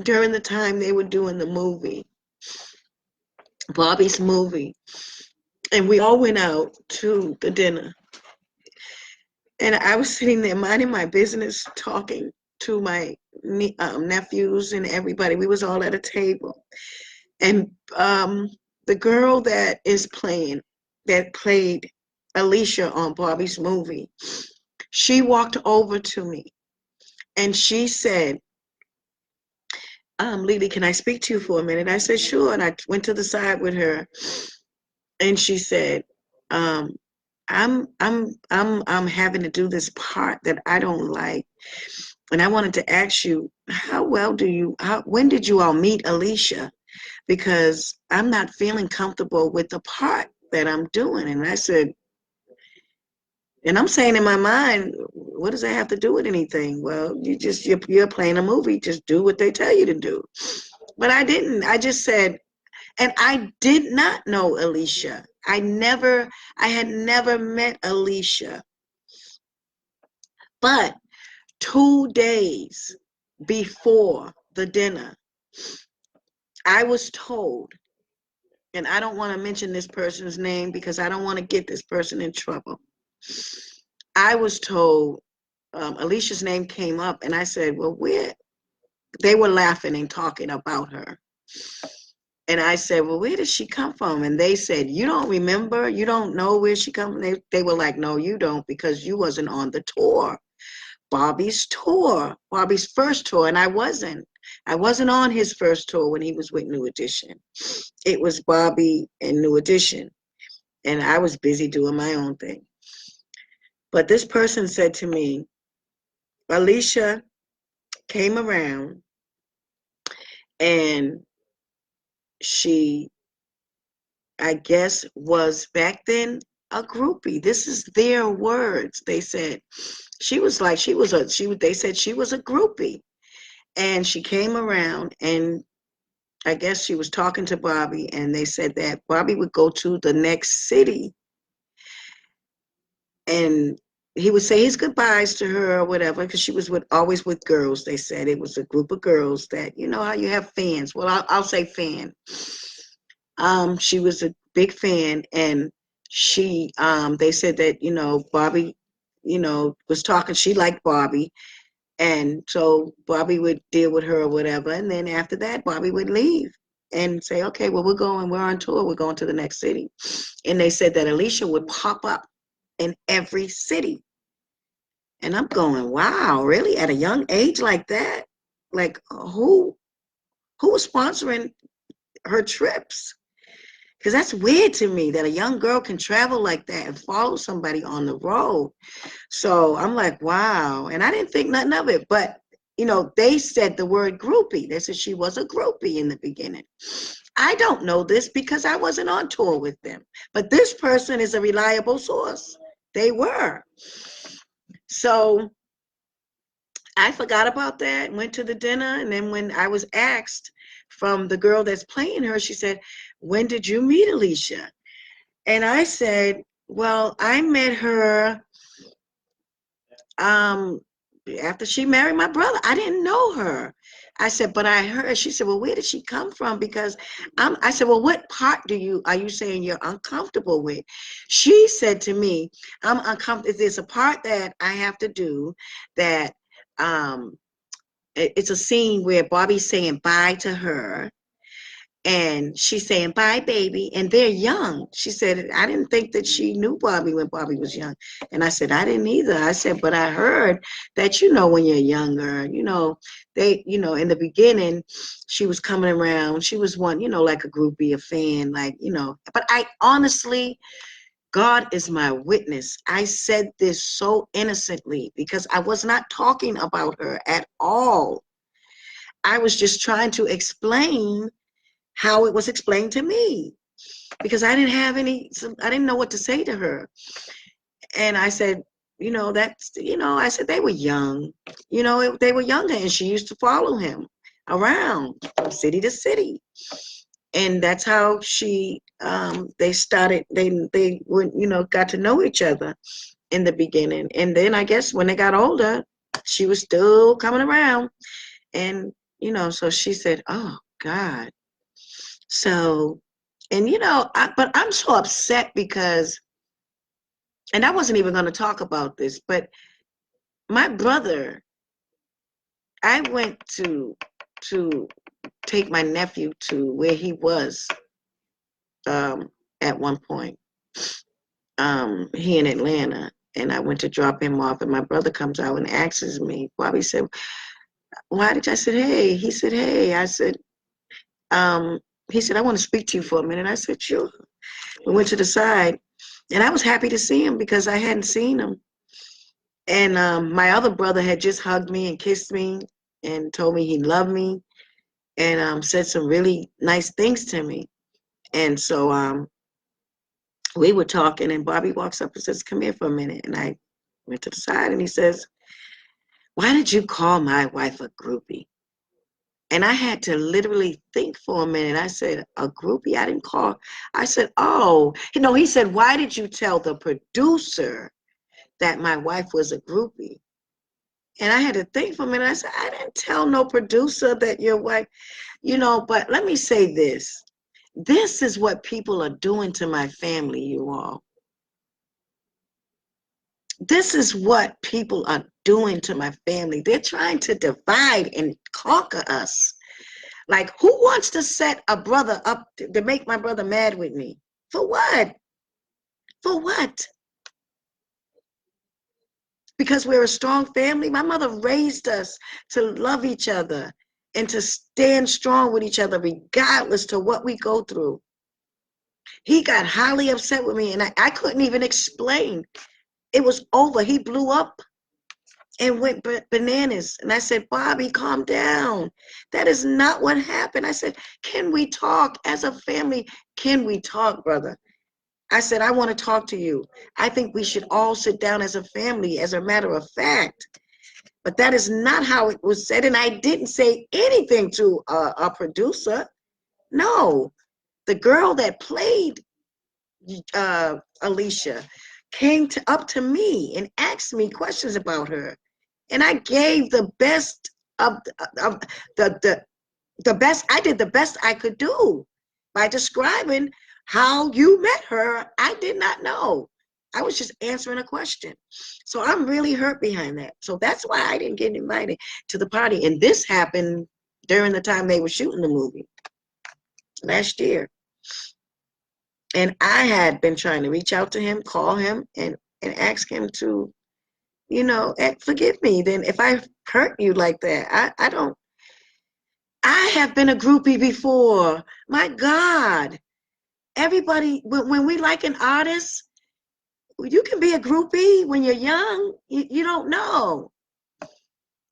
during the time they were doing the movie, Bobby's movie. And we all went out to the dinner. And I was sitting there minding my business, talking to my nephews and everybody. We was all at a table. And the girl that played Alicia on Bobby's movie, she walked over to me and she said, Lily, can I speak to you for a minute? I said, sure. And I went to the side with her and she said, I'm having to do this part that I don't like. And I wanted to ask you, when did you all meet Alicia? Because I'm not feeling comfortable with the part that I'm doing. And I said, and I'm saying in my mind, what does that have to do with anything? Well, you're playing a movie, just do what they tell you to do. But I didn't. I just said, and I did not know Alicia. I had never met Alicia. But 2 days before the dinner, I was told, and I don't want to mention this person's name because I don't want to get this person in trouble. I was told, Alicia's name came up, and I said, well, they were laughing and talking about her. And I said, well, where did she come from? And they said, you don't remember? You don't know where she come from? They were like, no, you don't, because you wasn't on the tour. Bobby's first tour, and I wasn't on his first tour when he was with New Edition. It was Bobby and New Edition, and I was busy doing my own thing. But this person said to me, Alicia came around and she, I guess, was back then a groupie. This is their words. They said they said she was a groupie. And she came around and I guess she was talking to Bobby, and they said that Bobby would go to the next city and he would say his goodbyes to her or whatever, because she was always with girls. They said it was a group of girls that, you know how you have fans. Well, I'll say fan. She was a big fan, and they said that, Bobby, was talking. She liked Bobby. And so Bobby would deal with her or whatever. And then after that, Bobby would leave and say, okay, well, we're on tour. We're going to the next city. And they said that Alicia would pop up in every city. And I'm going, wow, really? At a young age like that? Like, who was sponsoring her trips? Because that's weird to me that a young girl can travel like that and follow somebody on the road. So I'm like, wow. And I didn't think nothing of it. But, they said the word groupie. They said she was a groupie in the beginning. I don't know this because I wasn't on tour with them. But this person is a reliable source. They were. So I forgot about that, went to the dinner. And then when I was asked from the girl that's playing her, she said, when did you meet Alicia? And I said, well, I met her after she married my brother. I didn't know her. I said, but I heard. She said, well, where did she come from? Because I said, well, what part are you saying you're uncomfortable with? She said to me, I'm uncomfortable. There's a part that I have to do that it's a scene where Bobby's saying bye to her. And she's saying, bye, baby. And they're young. She said, I didn't think that she knew Bobby when Bobby was young. And I said, I didn't either. I said, but I heard that, when you're younger, they, in the beginning, she was coming around. She was one, like a groupie, a fan, like, But I honestly, God is my witness. I said this so innocently because I was not talking about her at all. I was just trying to explain how it was explained to me, because I didn't know what to say to her. And I said, I said they were young, they were younger, and she used to follow him around from city to city. And that's how they started, they went, got to know each other in the beginning. And then I guess when they got older, she was still coming around. And, so she said, oh God. So, and but I'm so upset because, and I wasn't even going to talk about this, but my brother, I went to take my nephew to where he was at one point, he in Atlanta, and I went to drop him off, and my brother comes out and asks me, Bobby said, why did I said, hey, he said, hey, I said, he said, I want to speak to you for a minute. I said, sure. We went to the side, and I was happy to see him because I hadn't seen him. And my other brother had just hugged me and kissed me and told me he loved me and said some really nice things to me. And so we were talking, and Bobby walks up and says, come here for a minute. And I went to the side, and he says, why did you call my wife a groupie? And I had to literally think for a minute. I said, a groupie? I didn't call. I said, oh, he said, why did you tell the producer that my wife was a groupie? And I had to think for a minute. I said, I didn't tell no producer that your wife, but let me say this. This is what people are doing to my family, you all. This is what people are doing to my family. They're trying to divide and conquer us. Like, who wants to set a brother up to make my brother mad with me? For what? For what? Because we're a strong family. My mother raised us to love each other and to stand strong with each other regardless to what we go through. He got highly upset with me, and I couldn't even explain. It was over. He blew up and went bananas. And I said, Bobby, calm down. That is not what happened. I said, can we talk as a family? Can we talk, brother? I said, I want to talk to you. I think we should all sit down as a family, as a matter of fact. But that is not how it was said. And I didn't say anything to a producer. No, the girl that played Alicia came up to me and asked me questions about her. And I gave the best of the best. I did the best I could do by describing how you met her. I did not know. I was just answering a question. So I'm really hurt behind that. So that's why I didn't get invited to the party. And this happened during the time they were shooting the movie last year. And I had been trying to reach out to him, call him, and ask him to, forgive me. Then if I hurt you like that, I don't. I have been a groupie before. My God. Everybody, when we like an artist, you can be a groupie when you're young. You don't know.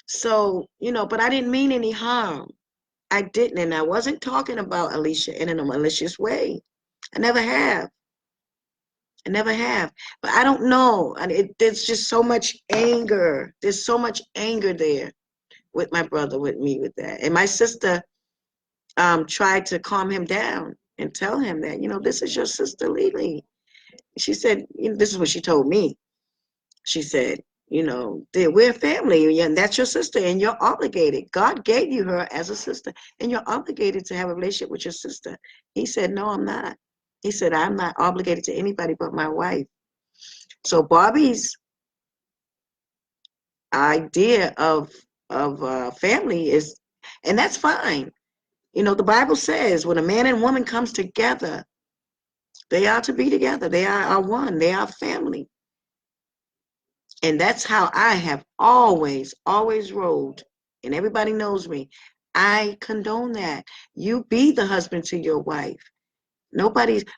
So, but I didn't mean any harm. I didn't. And I wasn't talking about Alicia in a malicious way. I never have. I never have. But I don't know. There's just so much anger. There's so much anger there with my brother, with me, with that. And my sister tried to calm him down and tell him that, this is your sister Leolah. She said, this is what she told me. She said, We're family, and that's your sister, and you're obligated. God gave you her as a sister, and you're obligated to have a relationship with your sister. He said, no, I'm not. He said, I'm not obligated to anybody but my wife. So Bobby's idea of family is, and that's fine. The Bible says when a man and woman comes together, they are to be together. They are one. They are family. And that's how I have always, always rolled. And everybody knows me. I condone that. You be the husband to your wife.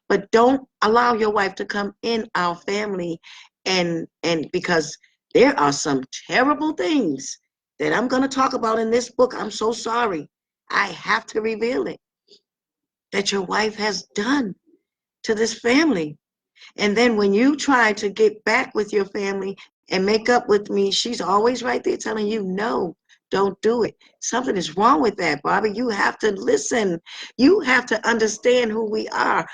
But don't allow your wife to come in our family and because there are some terrible things that I'm going to talk about in this book. I'm so sorry. I have to reveal it. That your wife has done to this family. And then when you try to get back with your family and make up with me, she's always right there telling you, no, don't do it. Something is wrong with that, Bobby. You have to listen. You have to understand who we are.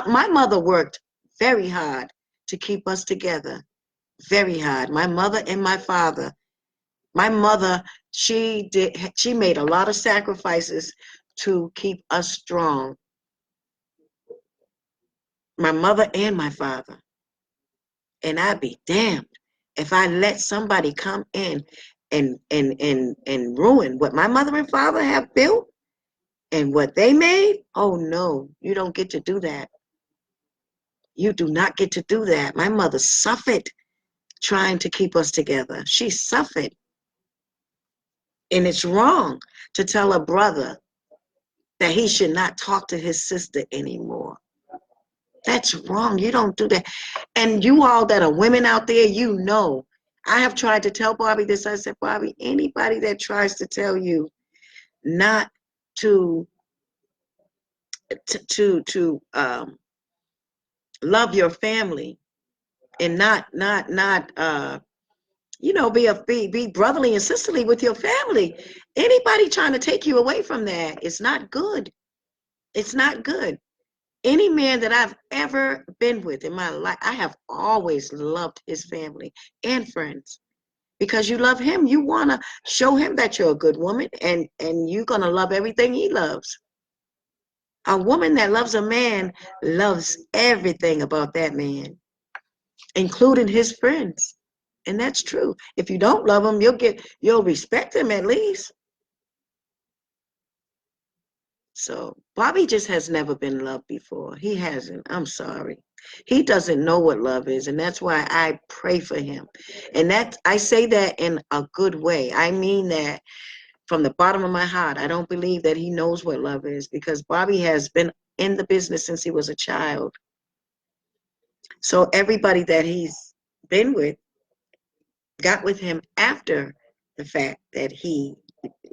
My mother worked very hard to keep us together. Very hard. My mother and my father. My mother, she made a lot of sacrifices to keep us strong. My mother and my father. And I'd be damned if I let somebody come in and ruin what my mother and father have built and what they made. Oh no, you don't get to do that. You do not get to do that. My mother suffered trying to keep us together. She suffered. And it's wrong to tell a brother that he should not talk to his sister anymore. That's wrong. You don't do that. And you all that are women out there, I have tried to tell Bobby this. I said, Bobby, anybody that tries to tell you not to love your family and not be brotherly and sisterly with your family. Anybody trying to take you away from that, it's not good. It's not good. Any man that I've ever been with in my life, I have always loved his family and friends. Because you love him, you want to show him that you're a good woman, and you're going to love everything he loves. A woman that loves a man loves everything about that man, including his friends. And that's true. If you don't love him, you'll respect him at least. So Bobby just has never been loved before. He hasn't. I'm sorry. He doesn't know what love is, and that's why I pray for him. And I say that in a good way. I mean that from the bottom of my heart. I don't believe that he knows what love is, because Bobby has been in the business since he was a child. So everybody that he's been with got with him after the fact that he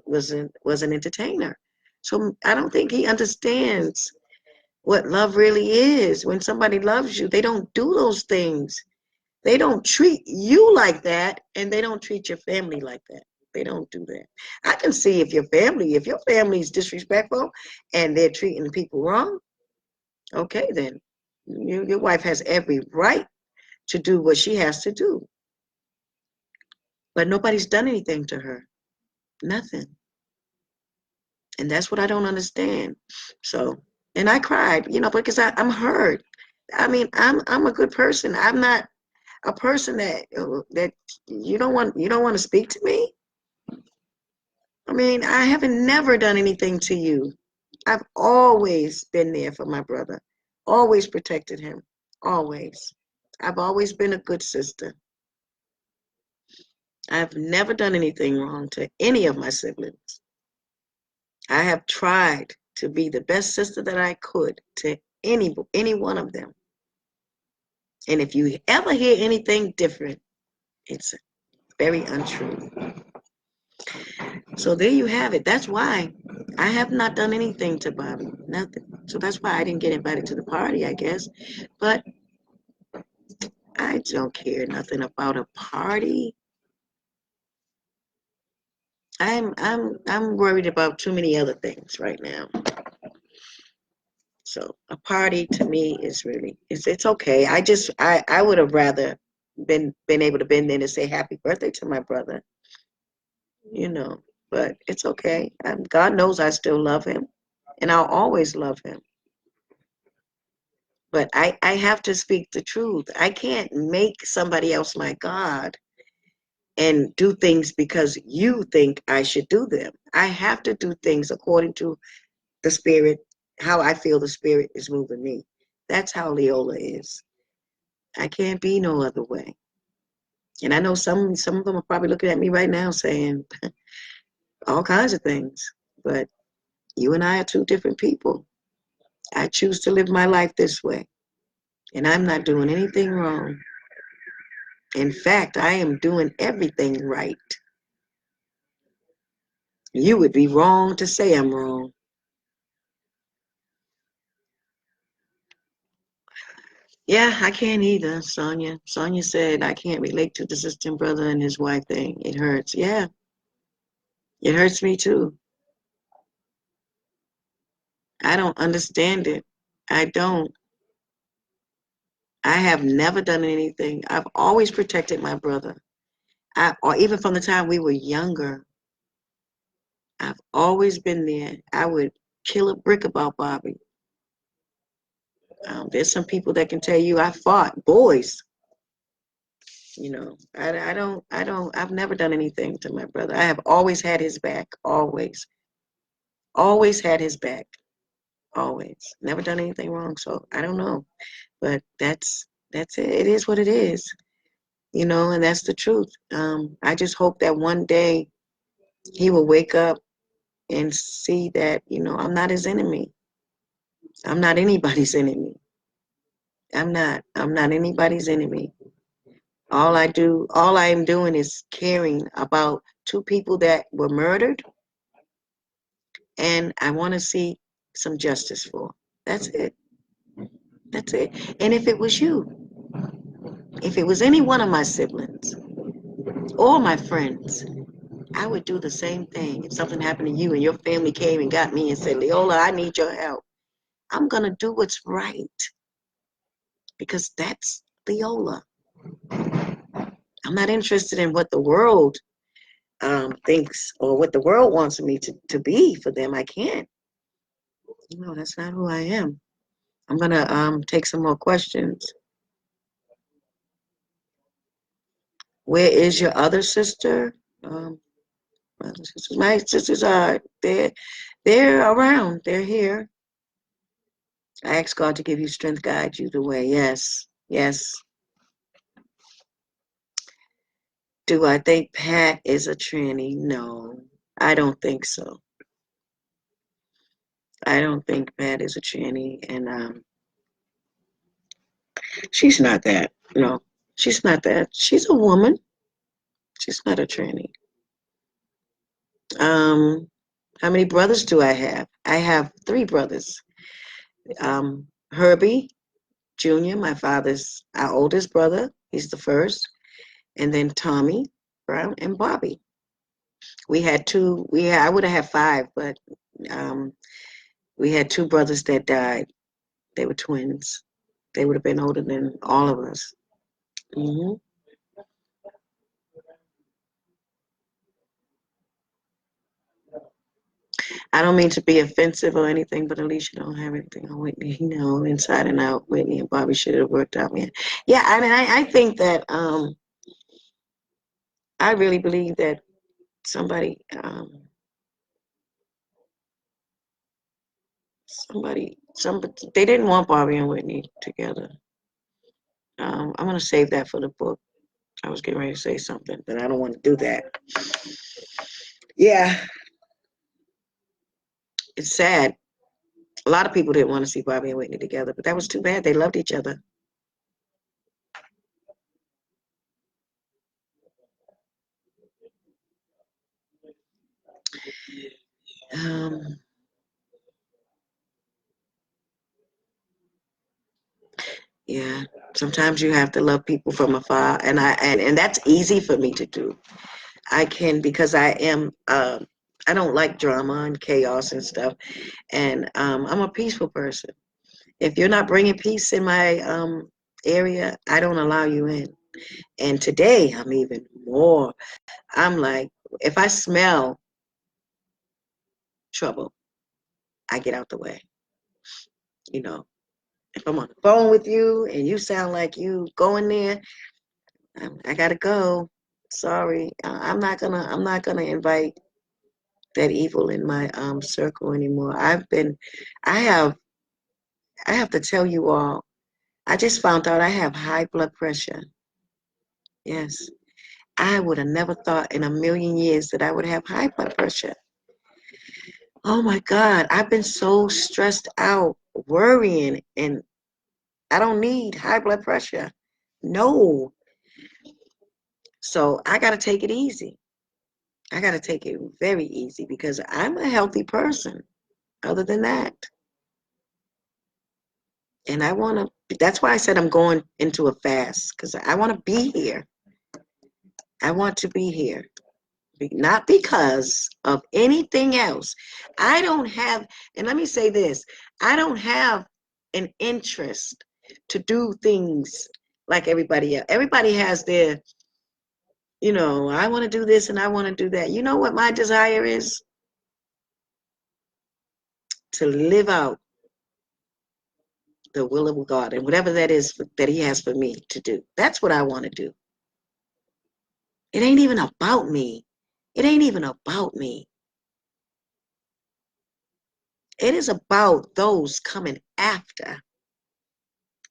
was an entertainer. So I don't think he understands what love really is. When somebody loves you, they don't do those things. They don't treat you like that, and they don't treat your family like that. They don't do that. I can see if your family is disrespectful and they're treating people wrong, okay, then your wife has every right to do what she has to do. But nobody's done anything to her. Nothing. And that's what I don't understand. So, and I cried, because I'm hurt. I mean, I'm a good person. I'm not a person that you don't want to speak to me. I mean, I haven't never done anything to you. I've always been there for my brother, always protected him, always. I've always been a good sister. I've never done anything wrong to any of my siblings. I have tried to be the best sister that I could to any one of them. And if you ever hear anything different, it's very untrue. So there you have it. That's why I have not done anything to Bobby. Nothing. So that's why I didn't get invited to the party, I guess. But I don't care nothing about a party. I'm worried about too many other things right now. So a party to me is really it's okay. I would have rather been able to bend in and say happy birthday to my brother, you know. But it's okay. God knows I still love him, and I'll always love him. But I have to speak the truth. I can't make somebody else my God and do things because you think I should do them. I have to do things according to the Spirit, how I feel the Spirit is moving me. That's how Leolah is. I can't be no other way. And I know some of them are probably looking at me right now saying all kinds of things. But you and I are two different people. I choose to live my life this way. And I'm not doing anything wrong. In fact, I am doing everything right. You would be wrong to say I'm wrong. Yeah, I can't either, Sonia. Sonia said I can't relate to the sister brother and his wife thing. It hurts. Yeah, it hurts me too. I don't understand it. I don't. I have never done anything. I've always protected my brother. Or even from the time we were younger, I've always been there. I would kill a brick about Bobby. There's some people that can tell you I fought boys. You know, I've never done anything to my brother. I have always had his back, always had his back, always. Never done anything wrong, so I don't know. But that's it. It is what it is, you know, and that's the truth. I just hope that one day he will wake up and see that, you know, I'm not his enemy. I'm not anybody's enemy. I'm not anybody's enemy. All I am doing is caring about two people that were murdered, and I want to see some justice for. That's it. That's it. And if it was you, if it was any one of my siblings or my friends, I would do the same thing. If something happened to you and your family came and got me and said, Leolah, I need your help, I'm going to do what's right because that's Leolah. I'm not interested in what the world thinks or what the world wants me to be for them. I can't. No, that's not who I am. I'm going to take some more questions. Where is your other sister? My sisters are they're around. They're here. I ask God to give you strength, guide you the way. Yes, yes. Do I think Pat is a tranny? No, I don't think so. I don't think Pat is a tranny, and she's not that. No, she's not that. She's a woman. She's not a tranny. How many brothers do I have? I have three brothers. Herbie Jr., our oldest brother. He's the first. And then Tommy Brown and Bobby. We had two. I would have had five, but um, we had two brothers that died. They were twins. They would have been older than all of us. hmm I don't mean to be offensive or anything, but at least you don't have anything on Whitney. You know, inside and out, Whitney and Bobby should have worked out, man. Yeah, I mean, I think that I really believe that somebody, they didn't want Bobby and Whitney together. I'm gonna save that for the book. I was getting ready to say something, but I don't want to do that. Yeah, it's sad. A lot of people didn't want to see Bobby and Whitney together, but that was too bad. They loved each other. Um, yeah, sometimes you have to love people from afar, and that's easy for me to do. I can because I am. I don't like drama and chaos and stuff, and I'm a peaceful person. If you're not bringing peace in my area, I don't allow you in. And today I'm even more. I'm like, if I smell trouble, I get out the way. You know, if I'm on the phone with you and you sound like you going there, I gotta go. Sorry, I'm not gonna invite that evil in my circle anymore. I have, I have to tell you all. I just found out I have high blood pressure. Yes, I would have never thought in a million years that I would have high blood pressure. Oh my God, I've been so stressed out, worrying, and I don't need high blood pressure. No. So I got to take it easy. I got to take it very easy because I'm a healthy person. Other than that, and I want to, that's why I said I'm going into a fast because I want to be here. I want to be here. Not because of anything else. I don't have, and let me say this, I don't have an interest to do things like everybody else. Everybody has their, I want to do this and I want to do that. You know what my desire is? To live out the will of God and whatever that is that He has for me to do. That's what I want to do. It ain't even about me. It ain't even about me. It is about those coming after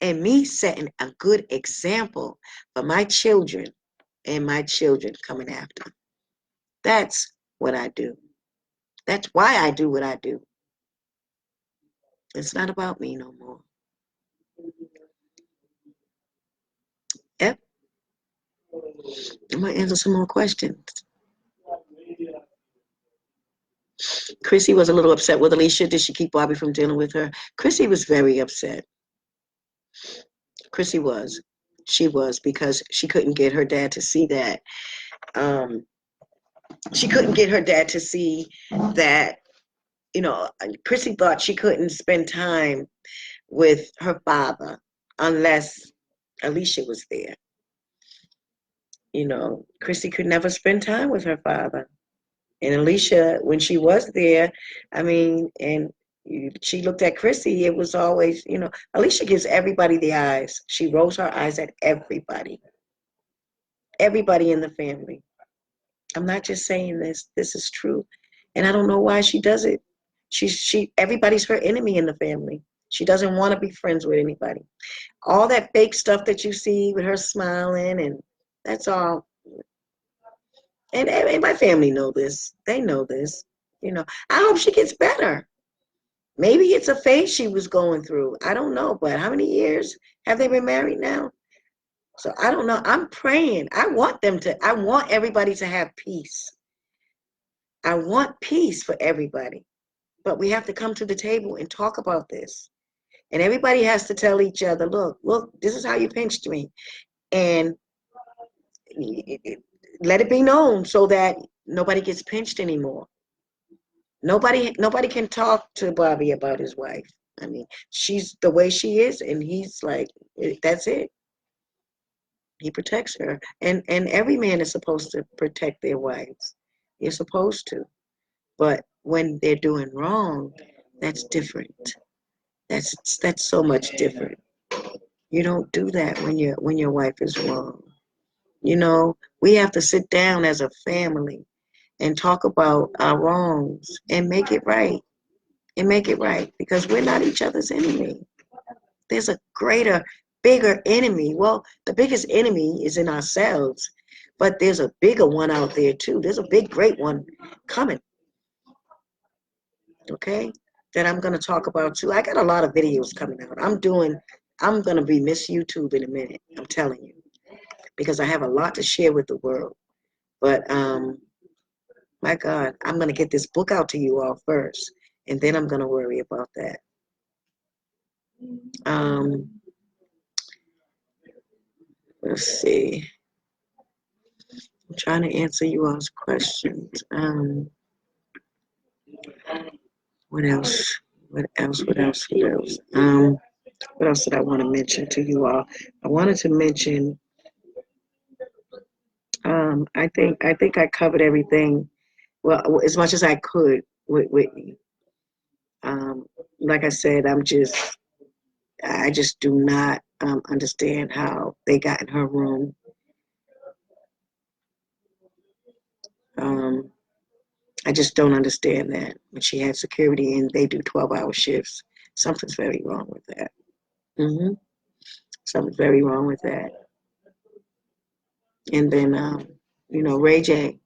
and me setting a good example for my children and my children coming after. That's what I do. That's why I do what I do. It's not about me no more. Yep. I'm going to answer some more questions. Chrissy was a little upset with Alicia. Did she keep Bobby from dealing with her? Chrissy was very upset. Chrissy was. She was because she couldn't get her dad to see that. She couldn't get her dad to see that, Chrissy thought she couldn't spend time with her father unless Alicia was there. Chrissy could never spend time with her father. And Alicia, when she was there, and she looked at Chrissy, it was always, Alicia gives everybody the eyes. She rolls her eyes at everybody in the family. I'm not just saying this. This is true. And I don't know why she does it. Everybody's her enemy in the family. She doesn't want to be friends with anybody. All that fake stuff that you see with her smiling, and that's all. And my family know this. They know this. I hope she gets better. Maybe it's a phase she was going through. I don't know. But how many years have they been married now? So I don't know. I'm praying. I want everybody to have peace. I want peace for everybody. But we have to come to the table and talk about this. And everybody has to tell each other, look, this is how you pinched me. And let it be known so that nobody gets pinched anymore. Nobody can talk to Bobby about his wife. She's the way she is, and he's like, that's it. He protects her. And every man is supposed to protect their wives. You're supposed to. But when they're doing wrong, that's different. That's so much different. You don't do that when your wife is wrong. We have to sit down as a family and talk about our wrongs and make it right. Because we're not each other's enemy. There's a greater, bigger enemy. Well, the biggest enemy is in ourselves, but there's a bigger one out there too. There's a big, great one coming. Okay? That I'm going to talk about too. I got a lot of videos coming out. I'm going to be Miss YouTube in a minute. I'm telling you. Because I have a lot to share with the world. But, my God, I'm going to get this book out to you all first. And then I'm going to worry about that. Let's see. I'm trying to answer you all's questions. What else? What else did I want to mention to you all? I wanted to mention I think I covered everything well as much as I could with Whitney. Um, like I said, I just do not understand how they got in her room. Um, I just don't understand that when she had security and they do 12-hour shifts. Something's very wrong with that. Hmm. Something's very wrong with that. And then, Ray J,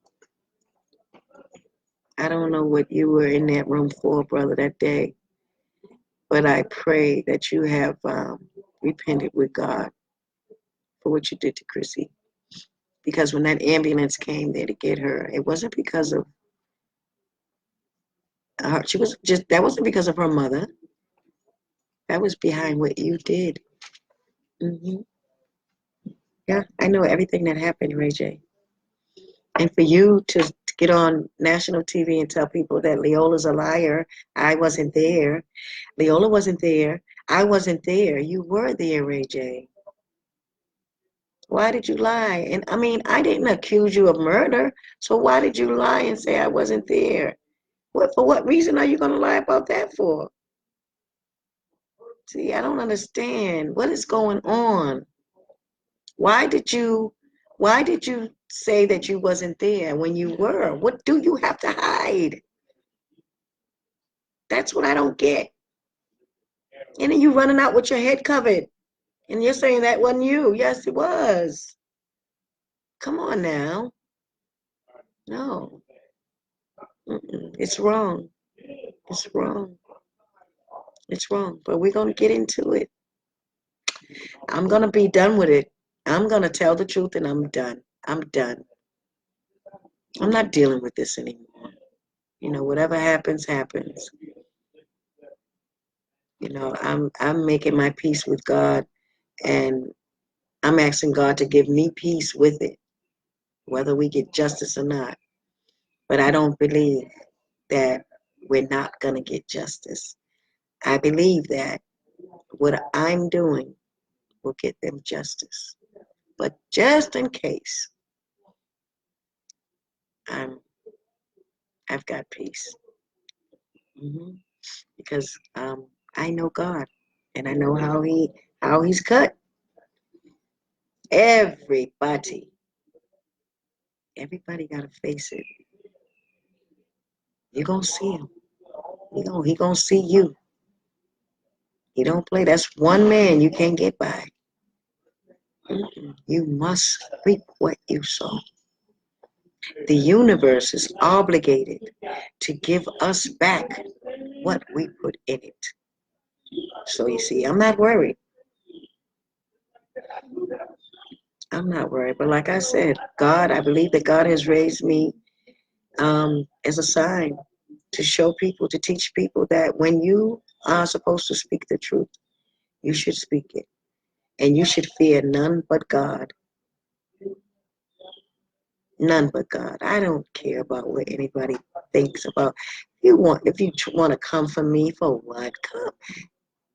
I don't know what you were in that room for, brother, that day, but I pray that you have repented with God for what you did to Chrissy. Because when that ambulance came there to get her, it wasn't because of her. That wasn't because of her mother. That was behind what you did. Hmm. Yeah, I know everything that happened, Ray J. And for you to get on national TV and tell people that Leolah's a liar, I wasn't there. Leolah wasn't there. I wasn't there. You were there, Ray J. Why did you lie? And I mean, I didn't accuse you of murder. So why did you lie and say I wasn't there? For what reason are you going to lie about that for? See, I don't understand. What is going on? Why did you why did you say that you wasn't there when you were? What do you have to hide? That's what I don't get. And then you running out with your head covered. And you're saying that wasn't you. Yes, it was. Come on now. No. It's wrong. It's wrong. It's wrong. But we're going to get into it. I'm going to be done with it. I'm going to tell the truth and I'm done. I'm done. I'm not dealing with this anymore. Whatever happens, happens. I'm making my peace with God and I'm asking God to give me peace with it, whether we get justice or not. But I don't believe that we're not going to get justice. I believe that what I'm doing will get them justice. But just in case, I'm, I've got peace. Hmm. Because I know God and I know how He's cut everybody. Everybody got to face it. You're going to see Him. He gonna see you. He don't play. That's one man you can't get by. You must reap what you sow. The universe is obligated to give us back what we put in it. So you see, I'm not worried. I'm not worried. But like I said, God, I believe that God has raised me as a sign to show people, to teach people that when you are supposed to speak the truth, you should speak it. And you should fear none but God. None but God. I don't care about what anybody thinks about. If you want to come for me, for what? Come.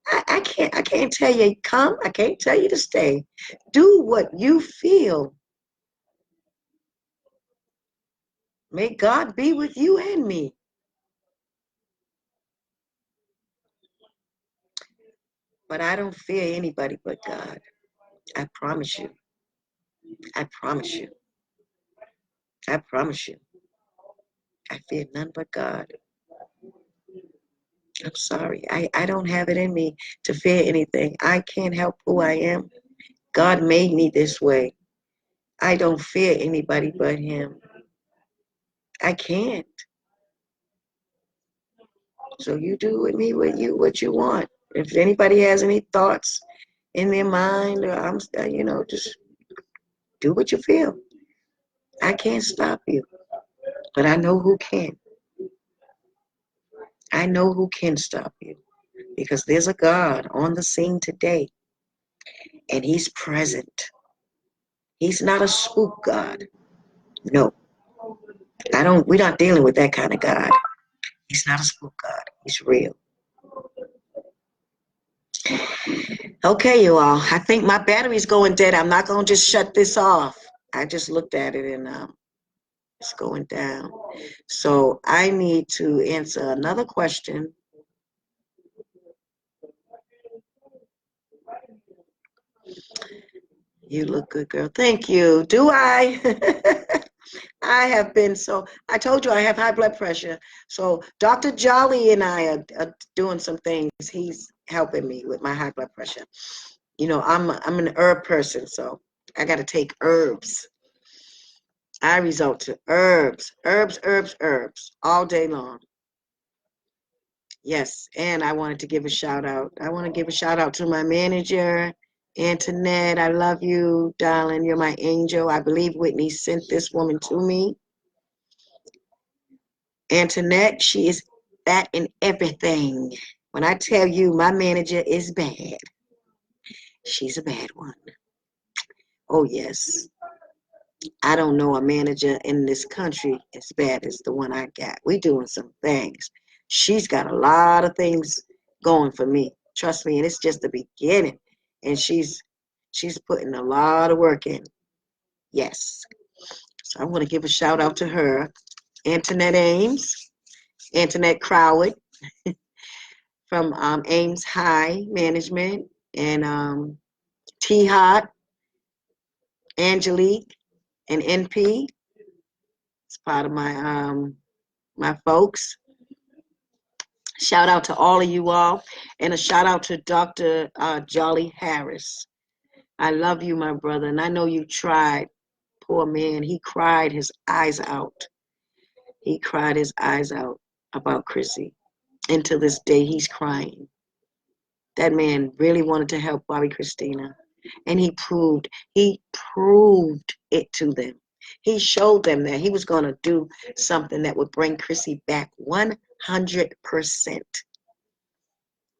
I can't tell you come. I can't tell you to stay. Do what you feel. May God be with you and me. But I don't fear anybody but God. I promise you. I promise you. I promise you. I fear none but God. I'm sorry. I don't have it in me to fear anything. I can't help who I am. God made me this way. I don't fear anybody but Him. I can't. So you do with me what you want. If anybody has any thoughts in their mind, or just do what you feel. I can't stop you, but I know who can. I know who can stop you because there's a God on the scene today, and He's present. He's not a spook God. No, we're not dealing with that kind of God. He's not a spook God. He's real. Okay, you all. I think my battery's going dead. I'm not going to just shut this off. I just looked at it and it's going down. So I need to answer another question. You look good, girl. Thank you. Do I? I have been I told you I have high blood pressure. So Dr. Jolly and I are doing some things. He's helping me with my high blood pressure. You know, I'm an herb person, so I got to take herbs. I resort to herbs, herbs, herbs, herbs all day long. Yes, and I wanted to give a shout out. I want to give a shout out to my manager, Antoinette. I love you, darling. You're my angel. I believe Whitney sent this woman to me. Antoinette, she is that in everything. When I tell you my manager is bad, she's a bad one. Oh, yes. I don't know a manager in this country as bad as the one I got. We doing some things. She's got a lot of things going for me. Trust me, and it's just the beginning. And she's putting a lot of work in. Yes. So I want to give a shout out to her. Antoinette Ames, Antoinette Crowley from Ames High Management, and T Hot, Angelique, and NP. It's part of my folks. Shout out to all of you all, and a shout out to Dr. Jolly Harris. I love you, my brother, and I know you tried. Poor man, he cried his eyes out. He cried his eyes out about Chrissy. And to this day, he's crying. That man really wanted to help Bobby Christina, and he proved it to them. He showed them that he was going to do something that would bring Chrissy back 100%.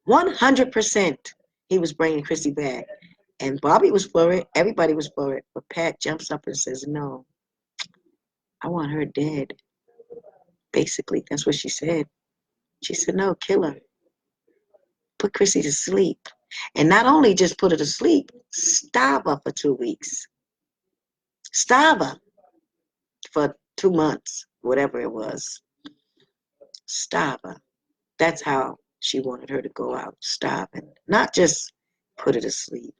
100%. He was bringing Chrissy back. And Bobby was for it. Everybody was for it. But Pat jumps up and says, no, I want her dead. Basically, that's what she said. She said, no, kill her. Put Chrissy to sleep. And not only just put her to sleep, starve her for 2 weeks. Starve her for 2 months, whatever it was. Starve her. That's how she wanted her to go out, starving. Not just put her to sleep.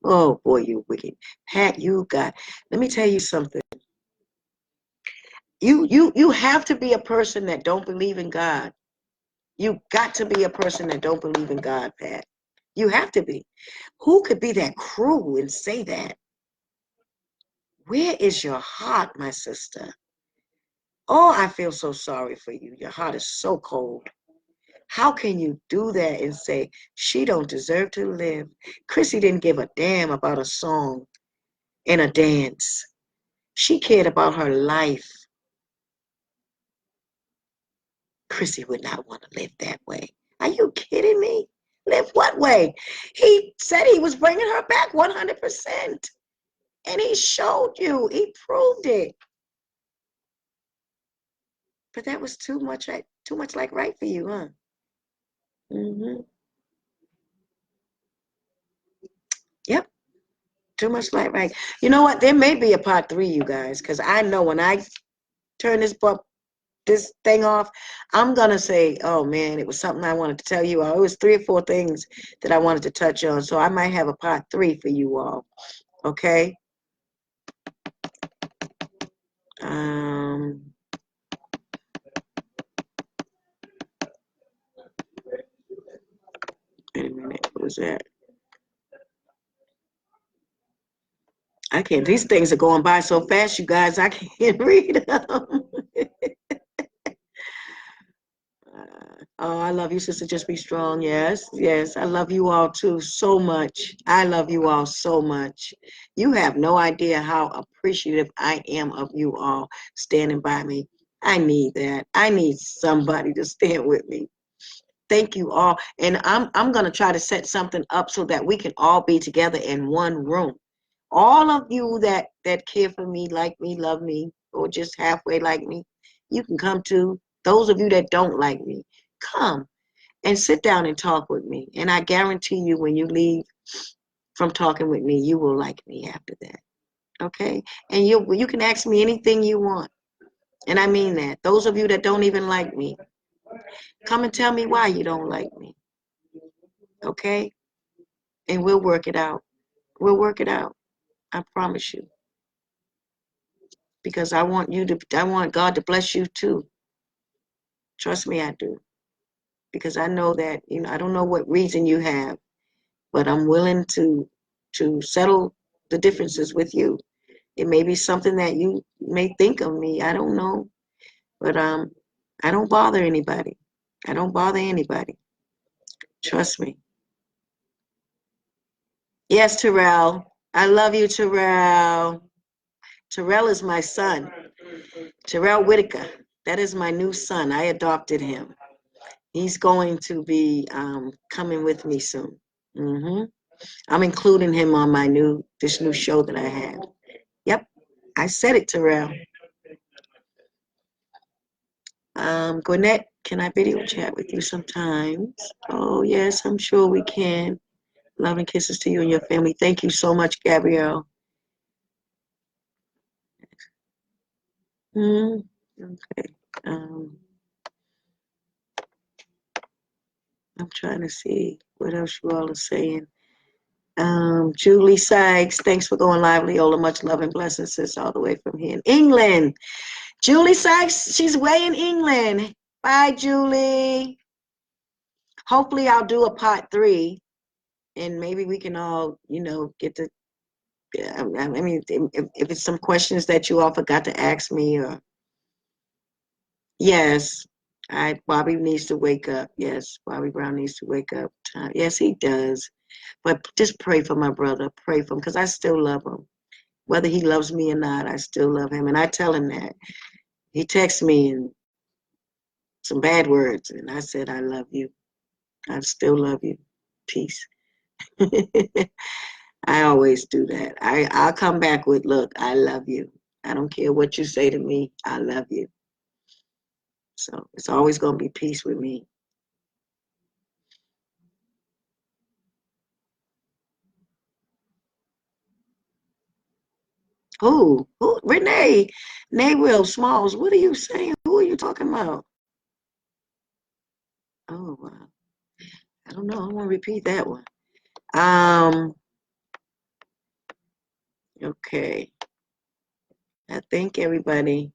Oh, boy, you wicked. Pat, let me tell you something. You have to be a person that don't believe in God. You got to be a person that don't believe in God, Pat. You have to be. Who could be that cruel and say that? Where is your heart, my sister? Oh, I feel so sorry for you. Your heart is so cold. How can you do that and say she don't deserve to live? Chrissy didn't give a damn about a song and a dance. She cared about her life. Chrissy would not want to live that way. Are you kidding me? Live what way? He said he was bringing her back 100%. And he showed you. He proved it. But that was too much like right for you, huh? Mm-hmm. Yep. Too much like right. You know what? There may be a part 3, you guys, because I know when I turn this thing off, I'm gonna say, oh man, it was something I wanted to tell you all. It was 3 or 4 things that I wanted to touch on. So I might have a part 3 for you all. Okay. Um Wait a minute, what was that? I can't, these things are going by so fast, you guys, I can't read them. Oh, I love you, sister. Just be strong. Yes, yes. I love you all too so much. I love you all so much. You have no idea how appreciative I am of you all standing by me. I need that. I need somebody to stand with me. Thank you all. And I'm gonna try to set something up so that we can all be together in one room. All of you that care for me, like me, love me, or just halfway like me, you can come too. Those of you that don't like me, come and sit down and talk with me. And I guarantee you, when you leave from talking with me, you will like me after that. Okay? And you can ask me anything you want. And I mean that. Those of you that don't even like me, come and tell me why you don't like me. Okay? And we'll work it out. We'll work it out. I promise you. Because I want God to bless you too. Trust me, I do. Because I know that, I don't know what reason you have, but I'm willing to settle the differences with you. It may be something that you may think of me. I don't know. But I don't bother anybody. I don't bother anybody. Trust me. Yes, Terrell. I love you, Terrell. Terrell is my son. Terrell Whitaker. That is my new son. I adopted him. He's going to be coming with me soon. I'm including him on this new show that I have. Yep, I said it, Terrell. Gwinnett, can I video chat with you sometimes? Oh, yes, I'm sure we can. Love and kisses to you and your family. Thank you so much, Gabrielle. Okay. I'm trying to see what else you all are saying. Julie Sykes, thanks for going live, Leolah. Much love and blessings, sis, all the way from here in England. Julie Sykes, she's way in England. Bye, Julie. Hopefully I'll do a part 3, and maybe we can all, get to, I mean, if it's some questions that you all forgot to ask me, or, yes, Bobby needs to wake up. Yes, Bobby Brown needs to wake up. Yes, he does. But just pray for my brother. Pray for him, because I still love him. Whether he loves me or not, I still love him. And I tell him that. He texts me in some bad words, and I said, I love you. I still love you. Peace. I always do that. I'll come back with, look, I love you. I don't care what you say to me. I love you. So it's always going to be peace with me. Who? Renee Will Smalls, what are you saying? Who are you talking about? Oh, wow. I don't know. I want to repeat that one. Okay. I think everybody,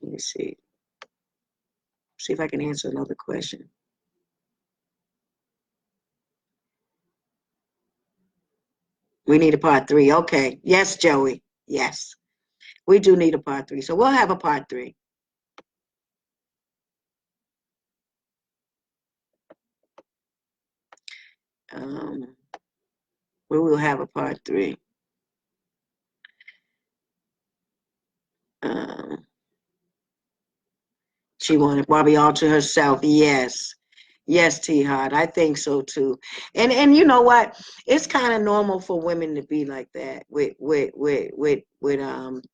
let me see. See if I can answer another question. We need a part 3. Okay. Yes, Joey. Yes. We do need a part 3. So we'll have a part 3. We will have a part 3. She wanted Bobby all to herself. Yes. Yes, T-Hod. I think so too. And you know what? It's kind of normal for women to be like that with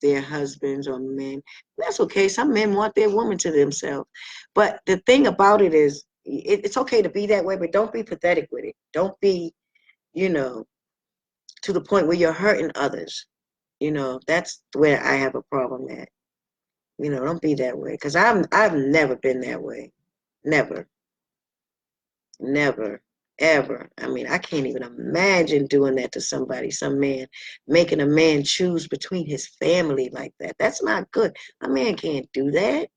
their husbands or men. That's okay. Some men want their woman to themselves. But the thing about it is, it's okay to be that way, but don't be pathetic with it. Don't be, to the point where you're hurting others. That's where I have a problem at. Don't be that way. Because I've never been that way. Never. Never. Ever. I mean, I can't even imagine doing that to somebody, some man, making a man choose between his family like that. That's not good. A man can't do that.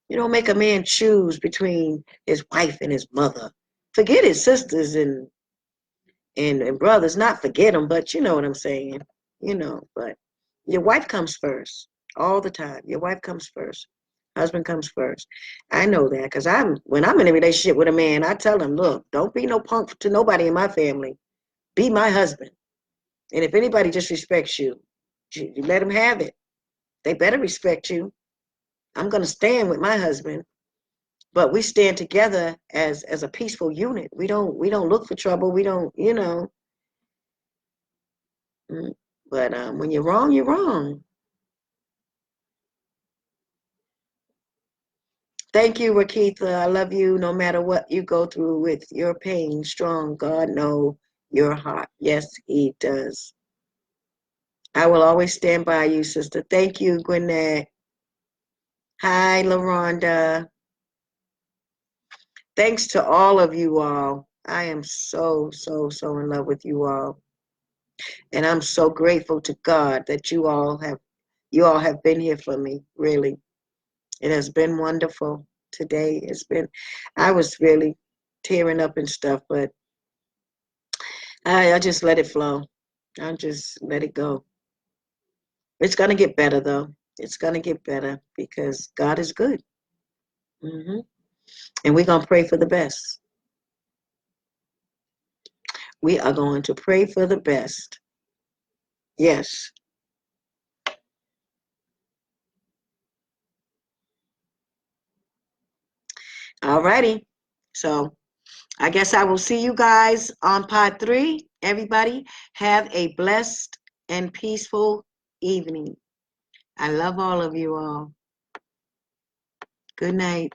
You don't make a man choose between his wife and his mother. Forget his sisters and brothers, not forget them, but you know what I'm saying. But your wife comes first all the time. Your wife comes first. Husband comes first. I know that because when I'm in a relationship with a man, I tell him, look, don't be no punk to nobody in my family. Be my husband. And if anybody disrespects you, you let them have it. They better respect you. I'm going to stand with my husband, but we stand together as a peaceful unit. We don't look for trouble. We don't, But when you're wrong, you're wrong. Thank you, Rakitha. I love you no matter what you go through with your pain. Strong. God know your heart. Yes, he does. I will always stand by you, sister. Thank you, Gwinnett. Hi, LaRonda. Thanks to all of you all. I am so, so, so in love with you all. And I'm so grateful to God that you all have been here for me, really. It has been wonderful today. I was really tearing up and stuff, but I just let it flow. I just let it go. It's going to get better, though. It's going to get better because God is good. hmm And we're going to pray for the best. We are going to pray for the best. Yes. All righty. So I guess I will see you guys on part 3. Everybody, have a blessed and peaceful evening. I love all of you all. Good night.